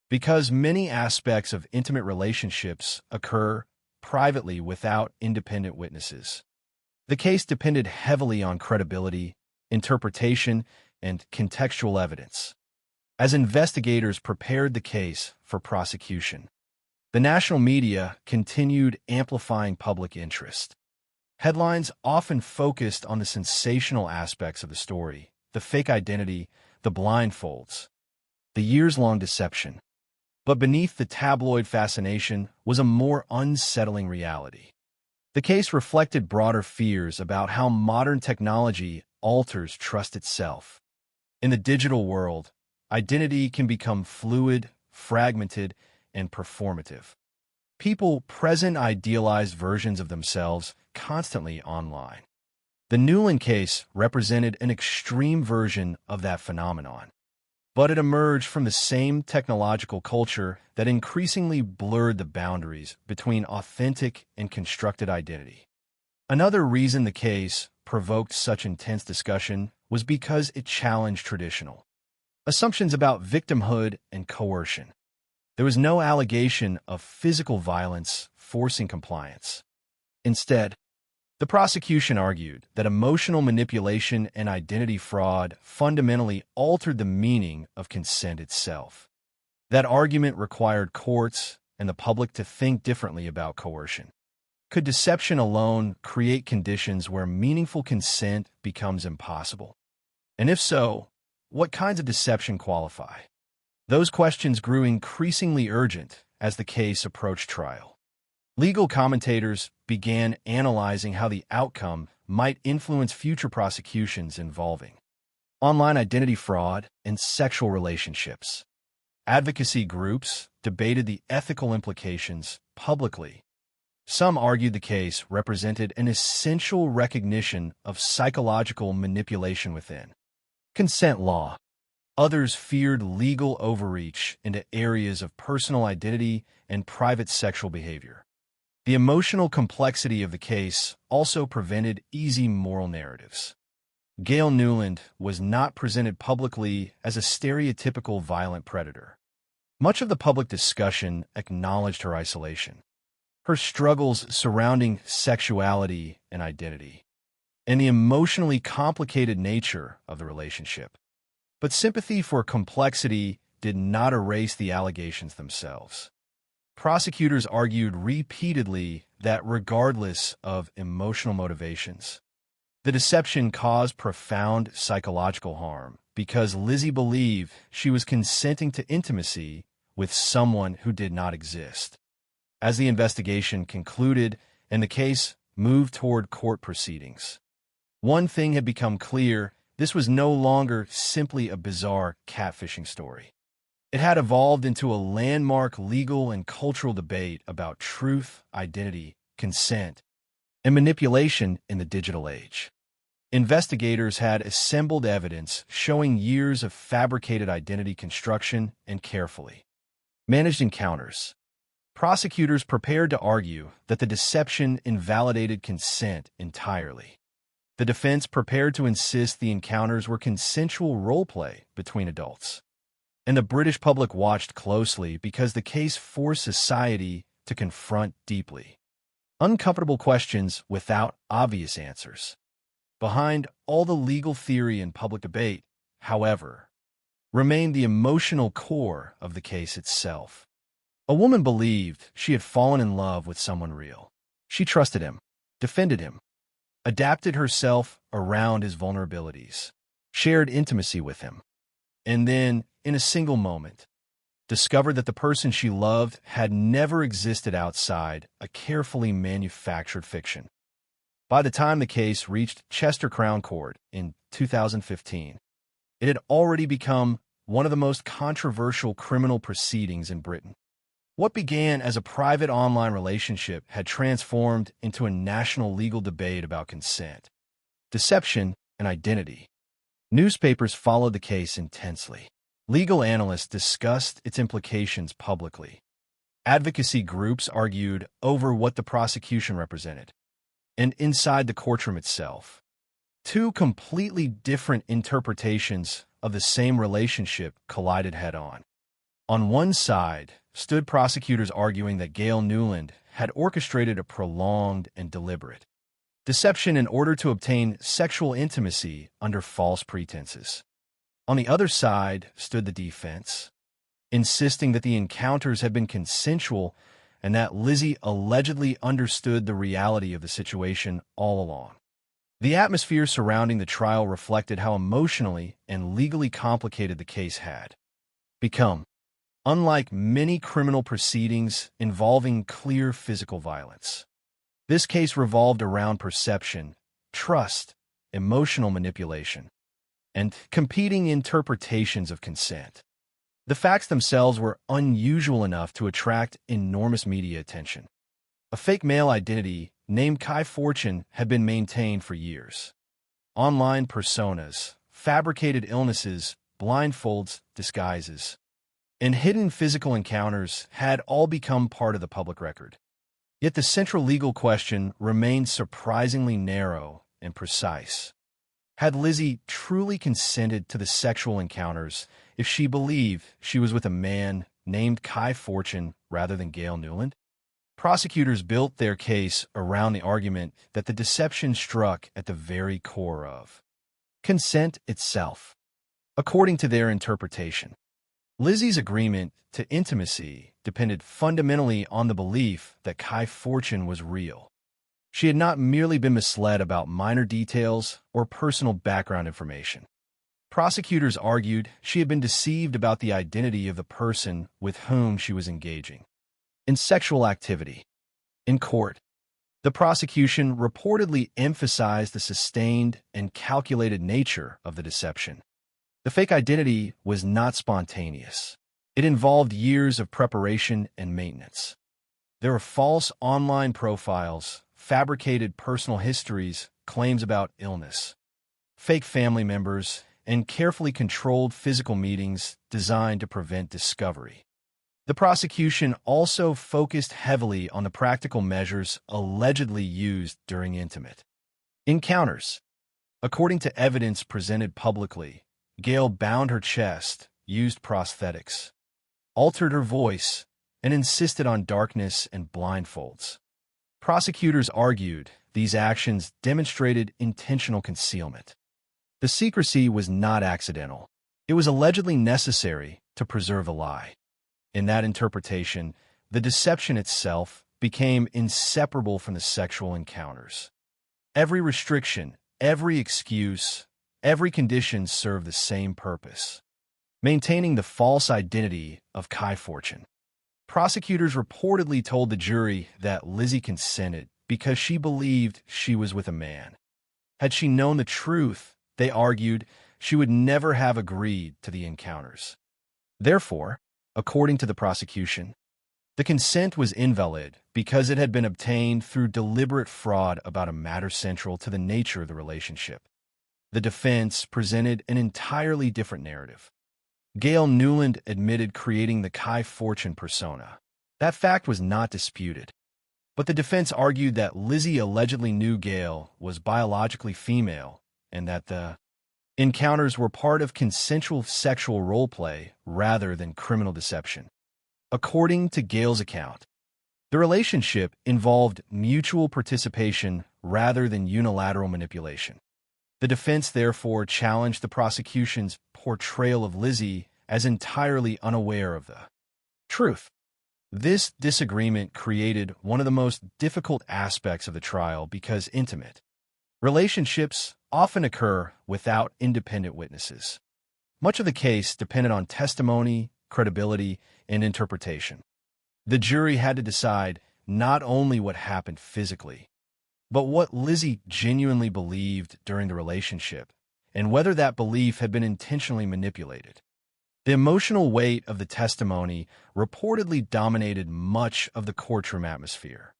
Because many aspects of intimate relationships occur privately without independent witnesses, the case depended heavily on credibility, interpretation, and contextual evidence. As investigators prepared the case for prosecution, the national media continued amplifying public interest. Headlines often focused on the sensational aspects of the story: the fake identity, the blindfolds, the years-long deception. But beneath the tabloid fascination was a more unsettling reality. The case reflected broader fears about how modern technology alters trust itself. In the digital world, identity can become fluid, fragmented, and performative. People present idealized versions of themselves constantly online. The Nuland case represented an extreme version of that phenomenon, but it emerged from the same technological culture that increasingly blurred the boundaries between authentic and constructed identity. Another reason the case provoked such intense discussion was because it challenged traditional assumptions about victimhood and coercion. There was no allegation of physical violence forcing compliance. Instead, the prosecution argued that emotional manipulation and identity fraud fundamentally altered the meaning of consent itself. That argument required courts and the public to think differently about coercion. Could deception alone create conditions where meaningful consent becomes impossible? And if so, what kinds of deception qualify? Those questions grew increasingly urgent as the case approached trial. Legal commentators began analyzing how the outcome might influence future prosecutions involving online identity fraud and sexual relationships. Advocacy groups debated the ethical implications publicly. Some argued the case represented an essential recognition of psychological manipulation within consent law. Others feared legal overreach into areas of personal identity and private sexual behavior. The emotional complexity of the case also prevented easy moral narratives. Gail Nuland was not presented publicly as a stereotypical violent predator. Much of the public discussion acknowledged her isolation, her struggles surrounding sexuality and identity, and the emotionally complicated nature of the relationship. But sympathy for complexity did not erase the allegations themselves. Prosecutors argued repeatedly that regardless of emotional motivations, the deception caused profound psychological harm because Lizzie believed she was consenting to intimacy with someone who did not exist. As the investigation concluded and the case moved toward court proceedings, one thing had become clear: this was no longer simply a bizarre catfishing story. It had evolved into a landmark legal and cultural debate about truth, identity, consent, and manipulation in the digital age. Investigators had assembled evidence showing years of fabricated identity construction and carefully managed encounters. Prosecutors prepared to argue that the deception invalidated consent entirely. The defense prepared to insist the encounters were consensual role play between adults. And the British public watched closely because the case forced society to confront deeply uncomfortable questions without obvious answers. Behind all the legal theory and public debate, however, remained the emotional core of the case itself. A woman believed she had fallen in love with someone real. She trusted him, defended him, adapted herself around his vulnerabilities, shared intimacy with him, and then, in a single moment, discovered that the person she loved had never existed outside a carefully manufactured fiction. By the time the case reached Chester Crown Court in 2015, it had already become one of the most controversial criminal proceedings in Britain. What began as a private online relationship had transformed into a national legal debate about consent, deception, and identity. Newspapers followed the case intensely. Legal analysts discussed its implications publicly. Advocacy groups argued over what the prosecution represented. And inside the courtroom itself, two completely different interpretations of the same relationship collided head-on. On one side stood prosecutors arguing that Gail Nuland had orchestrated a prolonged and deliberate deception in order to obtain sexual intimacy under false pretenses. On the other side stood the defense, insisting that the encounters had been consensual and that Lizzie allegedly understood the reality of the situation all along. The atmosphere surrounding the trial reflected how emotionally and legally complicated the case had become. Unlike many criminal proceedings involving clear physical violence, this case revolved around perception, trust, emotional manipulation, and competing interpretations of consent. The facts themselves were unusual enough to attract enormous media attention. A fake male identity named Kai Fortune had been maintained for years. Online personas, fabricated illnesses, blindfolds, disguises, and hidden physical encounters had all become part of the public record. Yet the central legal question remained surprisingly narrow and precise. Had Lizzie truly consented to the sexual encounters if she believed she was with a man named Kai Fortune rather than Gail Nuland? Prosecutors built their case around the argument that the deception struck at the very core of consent itself. According to their interpretation, Lizzie's agreement to intimacy depended fundamentally on the belief that Kai Fortune was real. She had not merely been misled about minor details or personal background information. Prosecutors argued she had been deceived about the identity of the person with whom she was engaging in sexual activity. In court, the prosecution reportedly emphasized the sustained and calculated nature of the deception. The fake identity was not spontaneous. It involved years of preparation and maintenance. There were false online profiles, fabricated personal histories, claims about illness, fake family members, and carefully controlled physical meetings designed to prevent discovery. The prosecution also focused heavily on the practical measures allegedly used during intimate encounters. According to evidence presented publicly, Gail bound her chest, used prosthetics, altered her voice, and insisted on darkness and blindfolds. Prosecutors argued these actions demonstrated intentional concealment. The secrecy was not accidental. It was allegedly necessary to preserve a lie. In that interpretation, the deception itself became inseparable from the sexual encounters. Every restriction, every excuse, every condition served the same purpose: maintaining the false identity of Kai Fortune. Prosecutors reportedly told the jury that Lizzie consented because she believed she was with a man. Had she known the truth, they argued, she would never have agreed to the encounters. Therefore, according to the prosecution, the consent was invalid because it had been obtained through deliberate fraud about a matter central to the nature of the relationship. The defense presented an entirely different narrative. Gail Nuland admitted creating the Kai Fortune persona. That fact was not disputed. But the defense argued that Lizzie allegedly knew Gail was biologically female and that the encounters were part of consensual sexual role play rather than criminal deception. According to Gail's account, the relationship involved mutual participation rather than unilateral manipulation. The defense therefore challenged the prosecution's portrayal of Lizzie as entirely unaware of the truth. This disagreement created one of the most difficult aspects of the trial because intimate relationships often occur without independent witnesses. Much of the case depended on testimony, credibility, and interpretation. The jury had to decide not only what happened physically, but what Lizzie genuinely believed during the relationship, and whether that belief had been intentionally manipulated. The emotional weight of the testimony reportedly dominated much of the courtroom atmosphere.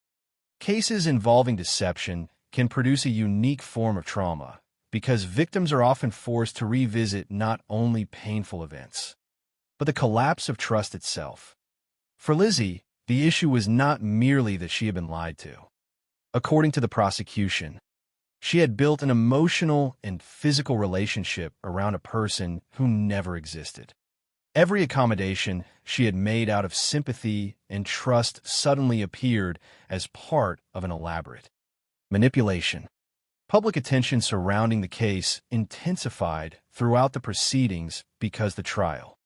Cases involving deception can produce a unique form of trauma because victims are often forced to revisit not only painful events, but the collapse of trust itself. For Lizzie, the issue was not merely that she had been lied to. According to the prosecution, she had built an emotional and physical relationship around a person who never existed. Every accommodation she had made out of sympathy and trust suddenly appeared as part of an elaborate manipulation. Public attention surrounding the case intensified throughout the proceedings because the trial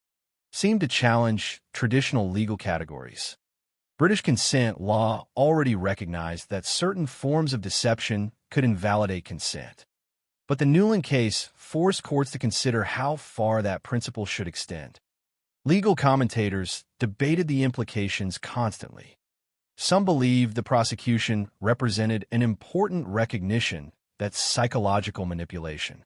seemed to challenge traditional legal categories. British consent law already recognized that certain forms of deception could invalidate consent. But the Nuland case forced courts to consider how far that principle should extend. Legal commentators debated the implications constantly. Some believed the prosecution represented an important recognition that psychological manipulation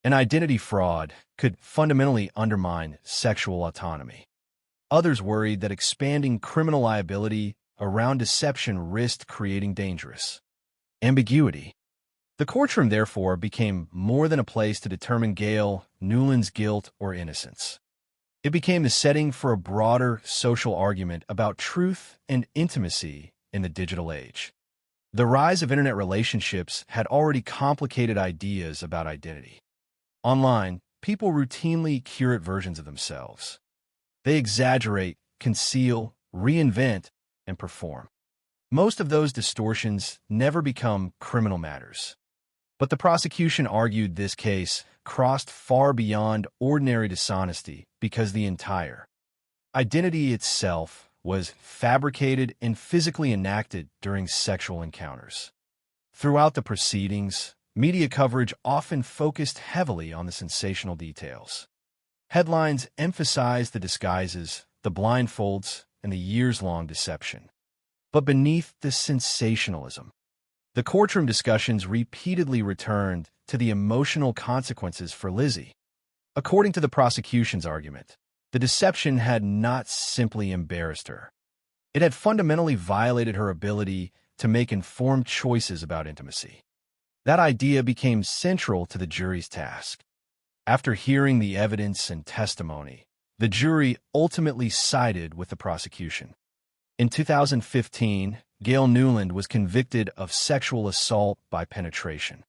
and identity fraud could fundamentally undermine sexual autonomy. Others worried that expanding criminal liability around deception risked creating dangerous ambiguity. The courtroom, therefore, became more than a place to determine Gail Nuland's guilt or innocence. It became the setting for a broader social argument about truth and intimacy in the digital age. The rise of internet relationships had already complicated ideas about identity. Online, people routinely curate versions of themselves. They exaggerate, conceal, reinvent, and perform. Most of those distortions never become criminal matters. But the prosecution argued this case crossed far beyond ordinary dishonesty because the entire identity itself was fabricated and physically enacted during sexual encounters. Throughout the proceedings, media coverage often focused heavily on the sensational details. Headlines emphasized the disguises, the blindfolds, and the years-long deception. But beneath the sensationalism, the courtroom discussions repeatedly returned to the emotional consequences for Lizzie. According to the prosecution's argument, the deception had not simply embarrassed her. It had fundamentally violated her ability to make informed choices about intimacy. That idea became central to the jury's task. After hearing the evidence and testimony, the jury ultimately sided with the prosecution. In 2015, Gail Nuland was convicted of sexual assault by penetration.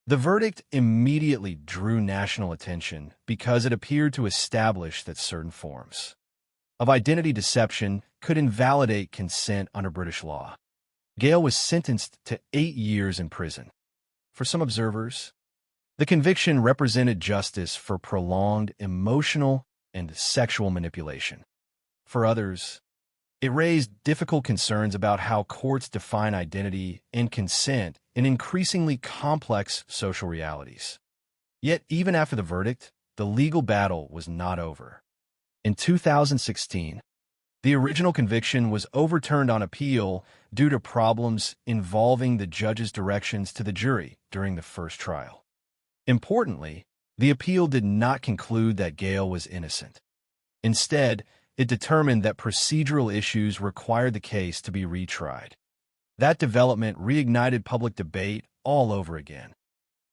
The verdict immediately drew national attention because it appeared to establish that certain forms of identity deception could invalidate consent under British law. Gail was sentenced to 8 years in prison. For some observers, the conviction represented justice for prolonged emotional and sexual manipulation. For others, it raised difficult concerns about how courts define identity and consent in increasingly complex social realities. Yet, even after the verdict, the legal battle was not over. In 2016, the original conviction was overturned on appeal due to problems involving the judge's directions to the jury during the first trial. Importantly, the appeal did not conclude that Gail was innocent. Instead, it determined that procedural issues required the case to be retried. That development reignited public debate all over again.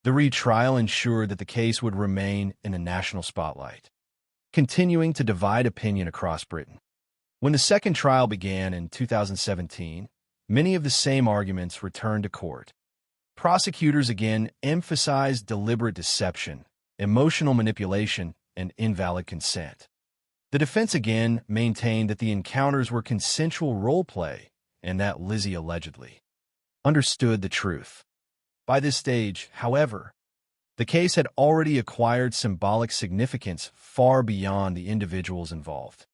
The retrial ensured that the case would remain in the national spotlight, continuing to divide opinion across Britain. When the second trial began in 2017, many of the same arguments returned to court. Prosecutors again emphasized deliberate deception, emotional manipulation, and invalid consent. The defense again maintained that the encounters were consensual role play and that Lizzie allegedly understood the truth. By this stage, however, the case had already acquired symbolic significance far beyond the individuals involved.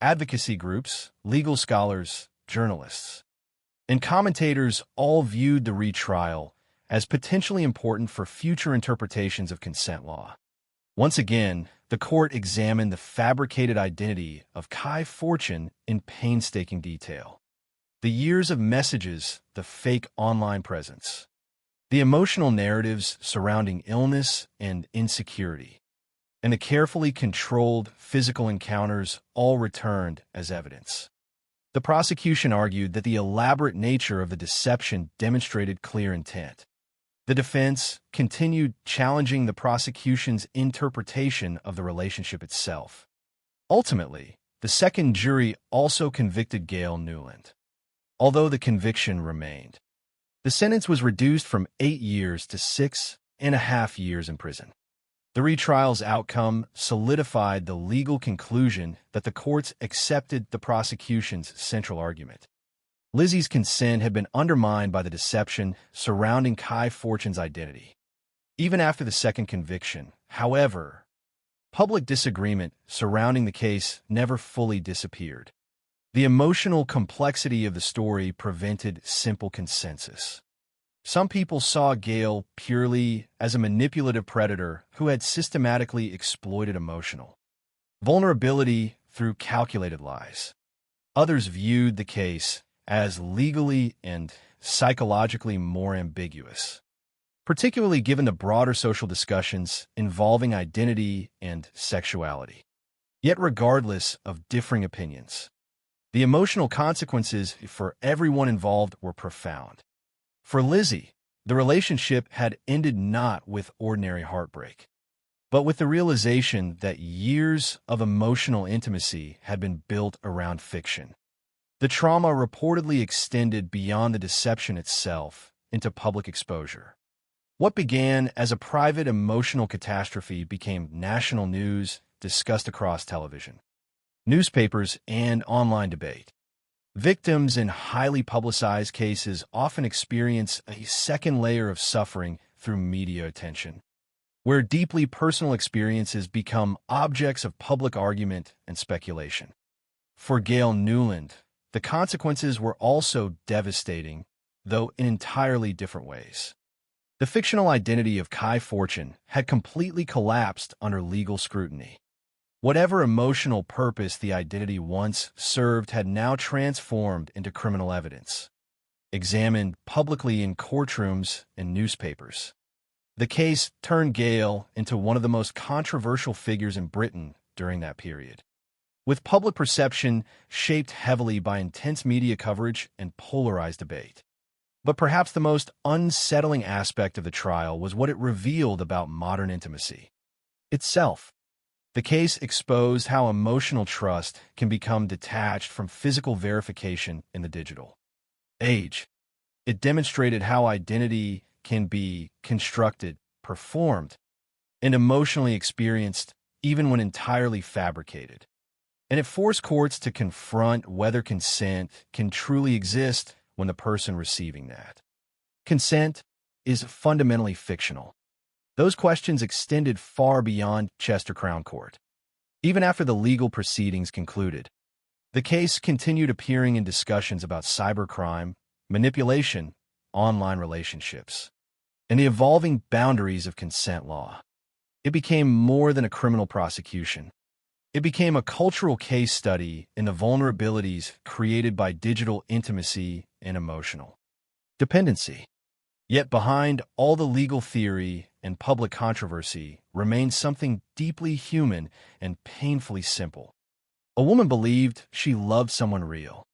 Advocacy groups, legal scholars, journalists, and commentators all viewed the retrial as potentially important for future interpretations of consent law. Once again, the court examined the fabricated identity of Kai Fortune in painstaking detail. The years of messages, the fake online presence, the emotional narratives surrounding illness and insecurity, and the carefully controlled physical encounters all returned as evidence. The prosecution argued that the elaborate nature of the deception demonstrated clear intent. The defense continued challenging the prosecution's interpretation of the relationship itself. Ultimately, the second jury also convicted Gail Nuland. Although the conviction remained, the sentence was reduced from 8 years to 6.5 years in prison. The retrial's outcome solidified the legal conclusion that the courts accepted the prosecution's central argument. Lizzie's consent had been undermined by the deception surrounding Kai Fortune's identity. Even after the second conviction, however, public disagreement surrounding the case never fully disappeared. The emotional complexity of the story prevented simple consensus. Some people saw Gail purely as a manipulative predator who had systematically exploited emotional vulnerability through calculated lies. Others viewed the case as legally and psychologically more ambiguous, particularly given the broader social discussions involving identity and sexuality. Yet regardless of differing opinions, the emotional consequences for everyone involved were profound. For Lizzie, the relationship had ended not with ordinary heartbreak, but with the realization that years of emotional intimacy had been built around fiction. The trauma reportedly extended beyond the deception itself into public exposure. What began as a private emotional catastrophe became national news, discussed across television, newspapers, and online debate. Victims in highly publicized cases often experience a second layer of suffering through media attention, where deeply personal experiences become objects of public argument and speculation. For Gail Nuland, the consequences were also devastating, though in entirely different ways. The fictional identity of Kai Fortune had completely collapsed under legal scrutiny. Whatever emotional purpose the identity once served had now transformed into criminal evidence, examined publicly in courtrooms and newspapers. The case turned Gail into one of the most controversial figures in Britain during that period, with public perception shaped heavily by intense media coverage and polarized debate. But perhaps the most unsettling aspect of the trial was what it revealed about modern intimacy itself. The case exposed how emotional trust can become detached from physical verification in the digital age. It demonstrated how identity can be constructed, performed, and emotionally experienced even when entirely fabricated. And it forced courts to confront whether consent can truly exist when the person receiving that consent is fundamentally fictional. Those questions extended far beyond Chester Crown Court. Even after the legal proceedings concluded, the case continued appearing in discussions about cybercrime, manipulation, online relationships, and the evolving boundaries of consent law. It became more than a criminal prosecution. It became a cultural case study in the vulnerabilities created by digital intimacy and emotional dependency. Yet behind all the legal theory and public controversy remained something deeply human and painfully simple. A woman believed she loved someone real,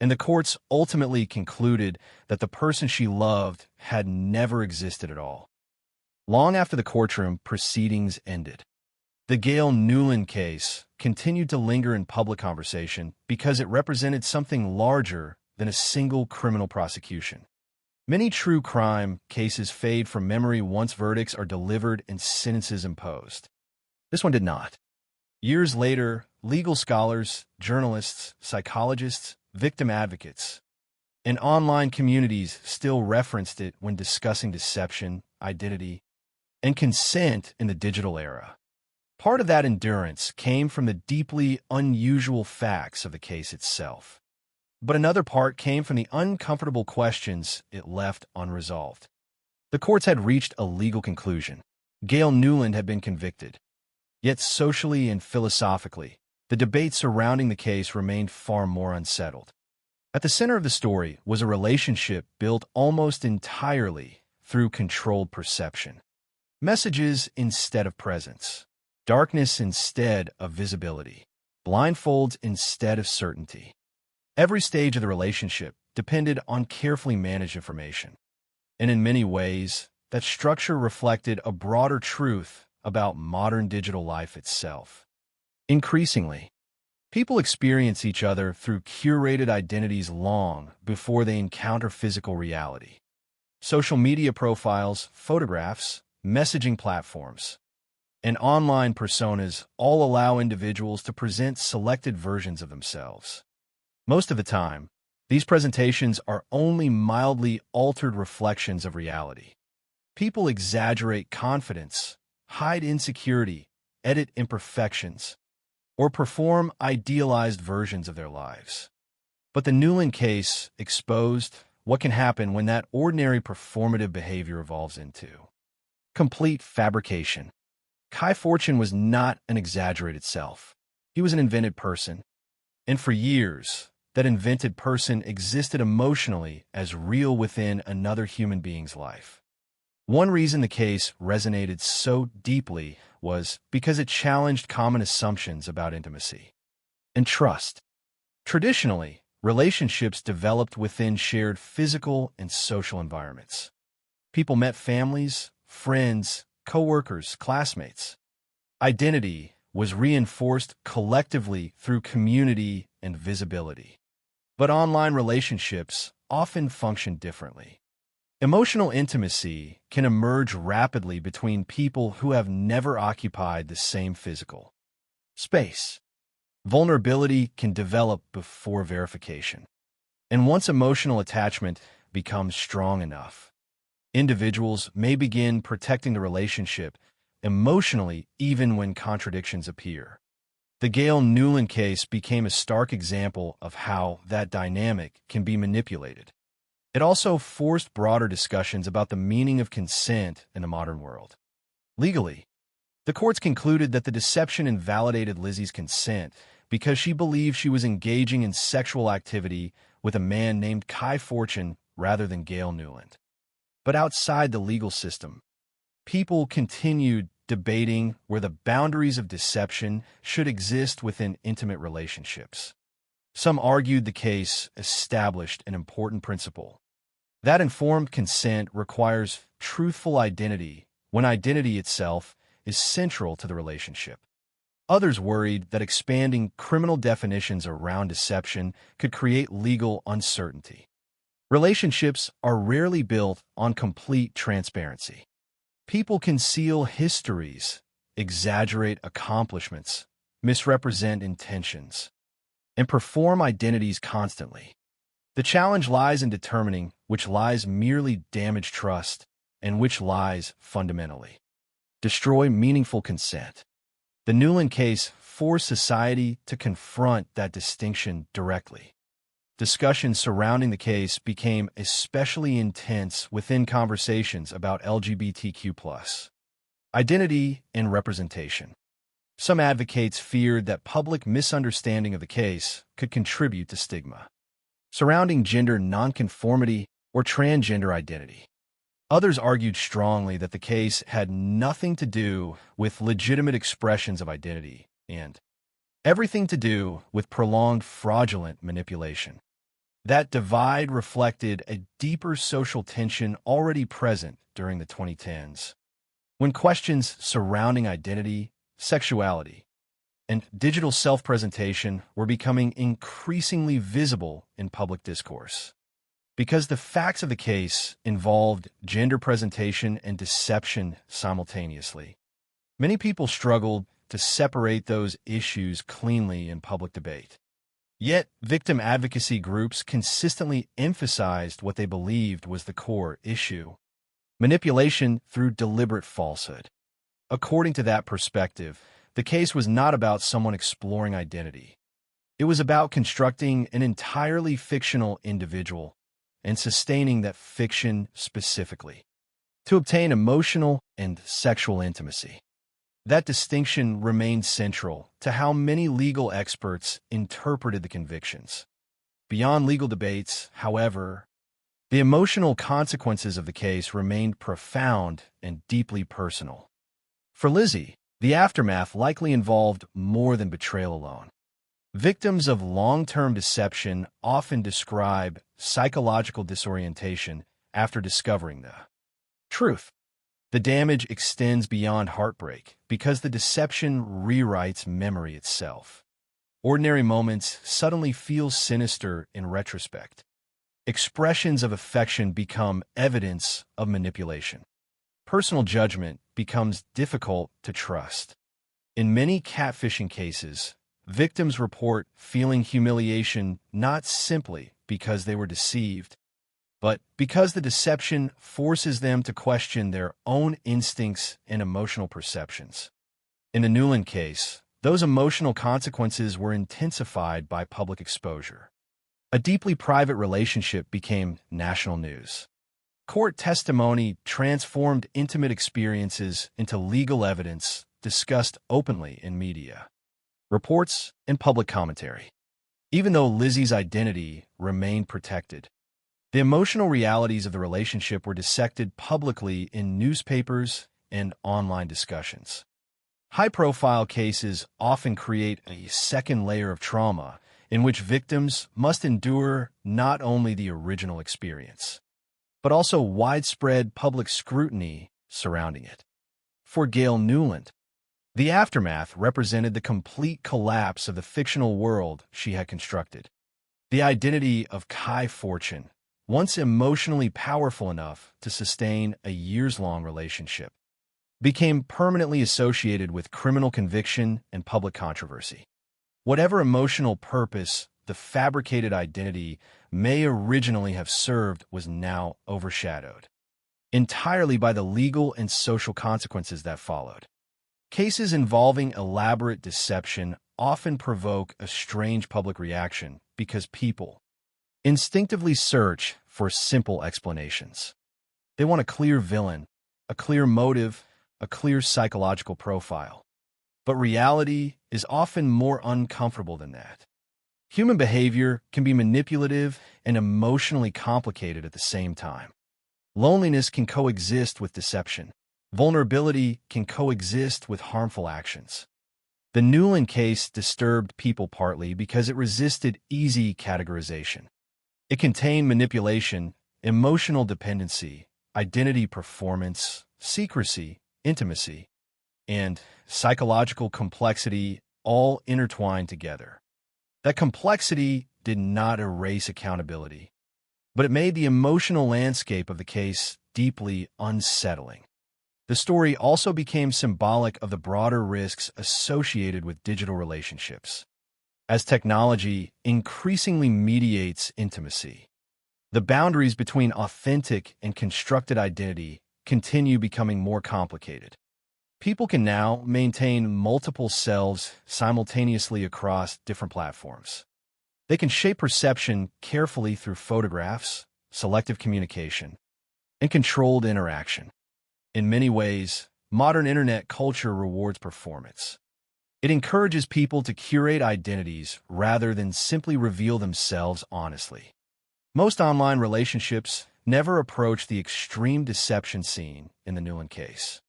and the courts ultimately concluded that the person she loved had never existed at all. Long after the courtroom proceedings ended, the Gail Nuland case continued to linger in public conversation because it represented something larger than a single criminal prosecution. Many true crime cases fade from memory once verdicts are delivered and sentences imposed. This one did not. Years later, legal scholars, journalists, psychologists, victim advocates, and online communities still referenced it when discussing deception, identity, and consent in the digital era. Part of that endurance came from the deeply unusual facts of the case itself. But another part came from the uncomfortable questions it left unresolved. The courts had reached a legal conclusion. Gail Nuland had been convicted. Yet socially and philosophically, the debate surrounding the case remained far more unsettled. At the center of the story was a relationship built almost entirely through controlled perception. Messages instead of presence. Darkness instead of visibility. Blindfolds instead of certainty. Every stage of the relationship depended on carefully managed information. And in many ways, that structure reflected a broader truth about modern digital life itself. Increasingly, people experience each other through curated identities long before they encounter physical reality. Social media profiles, photographs, messaging platforms, and online personas all allow individuals to present selected versions of themselves. Most of the time, these presentations are only mildly altered reflections of reality. People exaggerate confidence, hide insecurity, edit imperfections, or perform idealized versions of their lives. But the Nuland case exposed what can happen when that ordinary performative behavior evolves into complete fabrication. Kai Fortune was not an exaggerated self. He was an invented person. And for years, that invented person existed emotionally as real within another human being's life. One reason the case resonated so deeply was because it challenged common assumptions about intimacy and trust. Traditionally, relationships developed within shared physical and social environments. People met families, friends, coworkers, classmates. Identity was reinforced collectively through community and visibility. But online relationships often function differently. Emotional intimacy can emerge rapidly between people who have never occupied the same physical space. Vulnerability can develop before verification. And once emotional attachment becomes strong enough, individuals may begin protecting the relationship emotionally even when contradictions appear. The Gail Nuland case became a stark example of how that dynamic can be manipulated. It also forced broader discussions about the meaning of consent in the modern world. Legally, the courts concluded that the deception invalidated Lizzie's consent because she believed she was engaging in sexual activity with a man named Kai Fortune rather than Gail Nuland. But outside the legal system, people continued debating where the boundaries of deception should exist within intimate relationships. Some argued the case established an important principle: that informed consent requires truthful identity when identity itself is central to the relationship. Others worried that expanding criminal definitions around deception could create legal uncertainty. Relationships are rarely built on complete transparency. People conceal histories, exaggerate accomplishments, misrepresent intentions, and perform identities constantly. The challenge lies in determining which lies merely damage trust and which lies fundamentally destroy meaningful consent. The Nuland case forced society to confront that distinction directly. Discussions surrounding the case became especially intense within conversations about LGBTQ+ identity and representation. Some advocates feared that public misunderstanding of the case could contribute to stigma surrounding gender nonconformity or transgender identity. Others argued strongly that the case had nothing to do with legitimate expressions of identity and everything to do with prolonged fraudulent manipulation. That divide reflected a deeper social tension already present during the 2010s, when questions surrounding identity, sexuality, and digital self-presentation were becoming increasingly visible in public discourse. Because the facts of the case involved gender presentation and deception simultaneously, many people struggled to separate those issues cleanly in public debate. Yet, victim advocacy groups consistently emphasized what they believed was the core issue: manipulation through deliberate falsehood. According to that perspective, the case was not about someone exploring identity. It was about constructing an entirely fictional individual and sustaining that fiction specifically to obtain emotional and sexual intimacy. That distinction remained central to how many legal experts interpreted the convictions. Beyond legal debates, however, the emotional consequences of the case remained profound and deeply personal. For Lizzie, the aftermath likely involved more than betrayal alone. Victims of long-term deception often describe psychological disorientation after discovering the truth. The damage extends beyond heartbreak because the deception rewrites memory itself. Ordinary moments suddenly feel sinister in retrospect. Expressions of affection become evidence of manipulation. Personal judgment becomes difficult to trust. In many catfishing cases, victims report feeling humiliation not simply because they were deceived, but because the deception forces them to question their own instincts and emotional perceptions. In the Nuland case, those emotional consequences were intensified by public exposure. A deeply private relationship became national news. Court testimony transformed intimate experiences into legal evidence discussed openly in media, reports, and public commentary. Even though Lizzie's identity remained protected, The emotional realities of the relationship were dissected publicly in newspapers and online discussions. High-profile cases often create a second layer of trauma in which victims must endure not only the original experience, but also widespread public scrutiny surrounding it. For Gail Nuland, the aftermath represented the complete collapse of the fictional world she had constructed. The identity of Kai Fortune, once emotionally powerful enough to sustain a years-long relationship, became permanently associated with criminal conviction and public controversy. Whatever emotional purpose the fabricated identity may originally have served was now overshadowed entirely by the legal and social consequences that followed. Cases involving elaborate deception often provoke a strange public reaction because people instinctively search for simple explanations. They want a clear villain, a clear motive, a clear psychological profile. But reality is often more uncomfortable than that. Human behavior can be manipulative and emotionally complicated at the same time. Loneliness can coexist with deception. Vulnerability can coexist with harmful actions. The Nuland case disturbed people partly because it resisted easy categorization. It contained manipulation, emotional dependency, identity performance, secrecy, intimacy, and psychological complexity all intertwined together. That complexity did not erase accountability, but it made the emotional landscape of the case deeply unsettling. The story also became symbolic of the broader risks associated with digital relationships. As technology increasingly mediates intimacy, the boundaries between authentic and constructed identity continue becoming more complicated. People can now maintain multiple selves simultaneously across different platforms. They can shape perception carefully through photographs, selective communication, and controlled interaction. In many ways, modern internet culture rewards performance. It encourages people to curate identities rather than simply reveal themselves honestly. Most online relationships never approach the extreme deception seen in the Nuland case.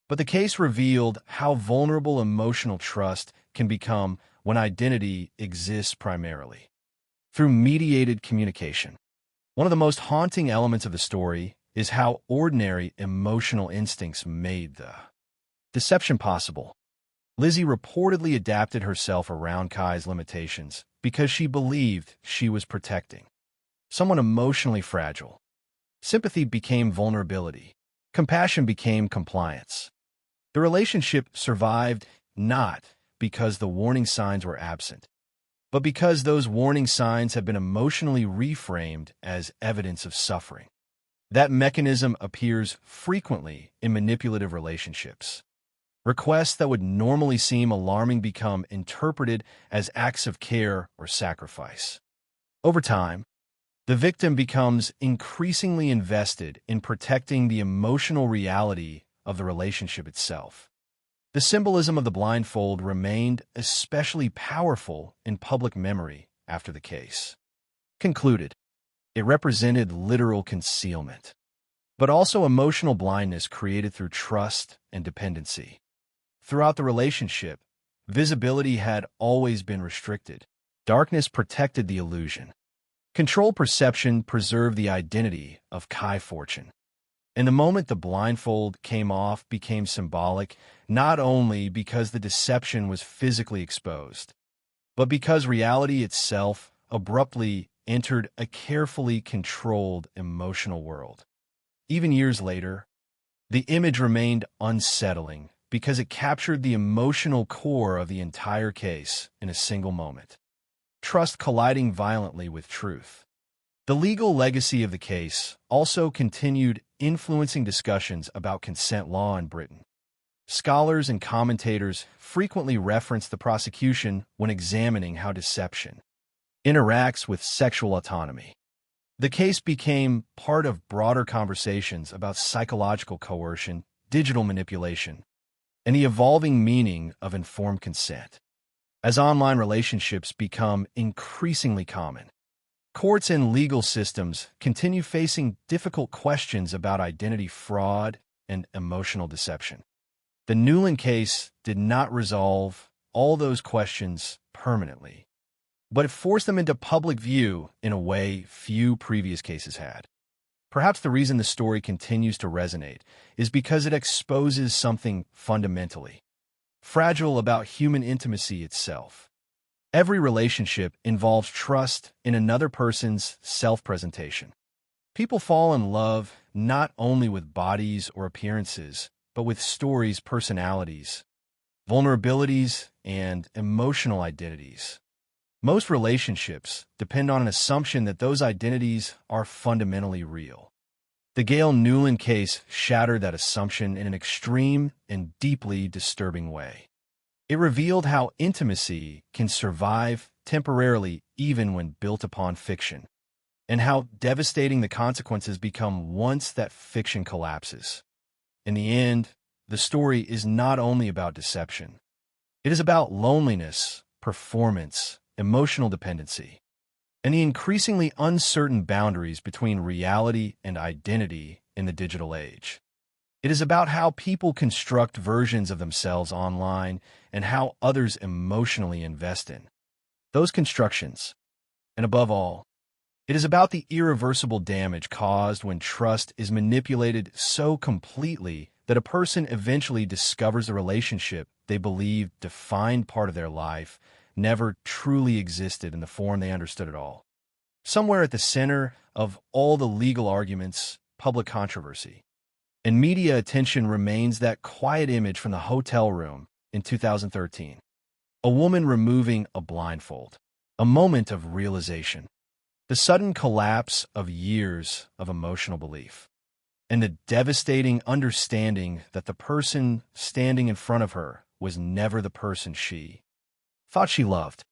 But the case revealed how vulnerable emotional trust can become when identity exists primarily through mediated communication. One of the most haunting elements of the story is how ordinary emotional instincts made the deception possible. Lizzie reportedly adapted herself around Kai's limitations because she believed she was protecting someone emotionally fragile. Sympathy became vulnerability. Compassion became compliance. The relationship survived not because the warning signs were absent, but because those warning signs have been emotionally reframed as evidence of suffering. That mechanism appears frequently in manipulative relationships. Requests that would normally seem alarming become interpreted as acts of care or sacrifice. Over time, the victim becomes increasingly invested in protecting the emotional reality of the relationship itself. The symbolism of the blindfold remained especially powerful in public memory after the case concluded. It represented literal concealment, but also emotional blindness created through trust and dependency. Throughout the relationship, visibility had always been restricted. Darkness protected the illusion. Controlled perception preserved the identity of Kai Fortune. And the moment the blindfold came off became symbolic, not only because the deception was physically exposed, but because reality itself abruptly entered a carefully controlled emotional world. Even years later, the image remained unsettling because it captured the emotional core of the entire case in a single moment. Trust colliding violently with truth. The legal legacy of the case also continued influencing discussions about consent law in Britain. Scholars and commentators frequently reference the prosecution when examining how deception interacts with sexual autonomy. The case became part of broader conversations about psychological coercion, digital manipulation, and the evolving meaning of informed consent. As online relationships become increasingly common, Courts and legal systems continue facing difficult questions about identity fraud and emotional deception. The Nuland case did not resolve all those questions permanently, but it forced them into public view in a way few previous cases had. Perhaps the reason the story continues to resonate is because it exposes something fundamentally fragile about human intimacy itself. Every relationship involves trust in another person's self-presentation. People fall in love not only with bodies or appearances, but with stories, personalities, vulnerabilities, and emotional identities. Most relationships depend on an assumption that those identities are fundamentally real. The Gail Nuland case shattered that assumption in an extreme and deeply disturbing way. It revealed how intimacy can survive temporarily even when built upon fiction, and how devastating the consequences become once that fiction collapses. In the end, the story is not only about deception. It is about loneliness, performance, emotional dependency, and the increasingly uncertain boundaries between reality and identity in the digital age. It is about how people construct versions of themselves online and how others emotionally invest in those constructions. And above all, it is about the irreversible damage caused when trust is manipulated so completely that a person eventually discovers a relationship they believed defined part of their life never truly existed in the form they understood it all. Somewhere at the center of all the legal arguments, public controversy, and media attention remains that quiet image from the hotel room in 2013. A woman removing a blindfold. A moment of realization. The sudden collapse of years of emotional belief. And the devastating understanding that the person standing in front of her was never the person she thought she loved.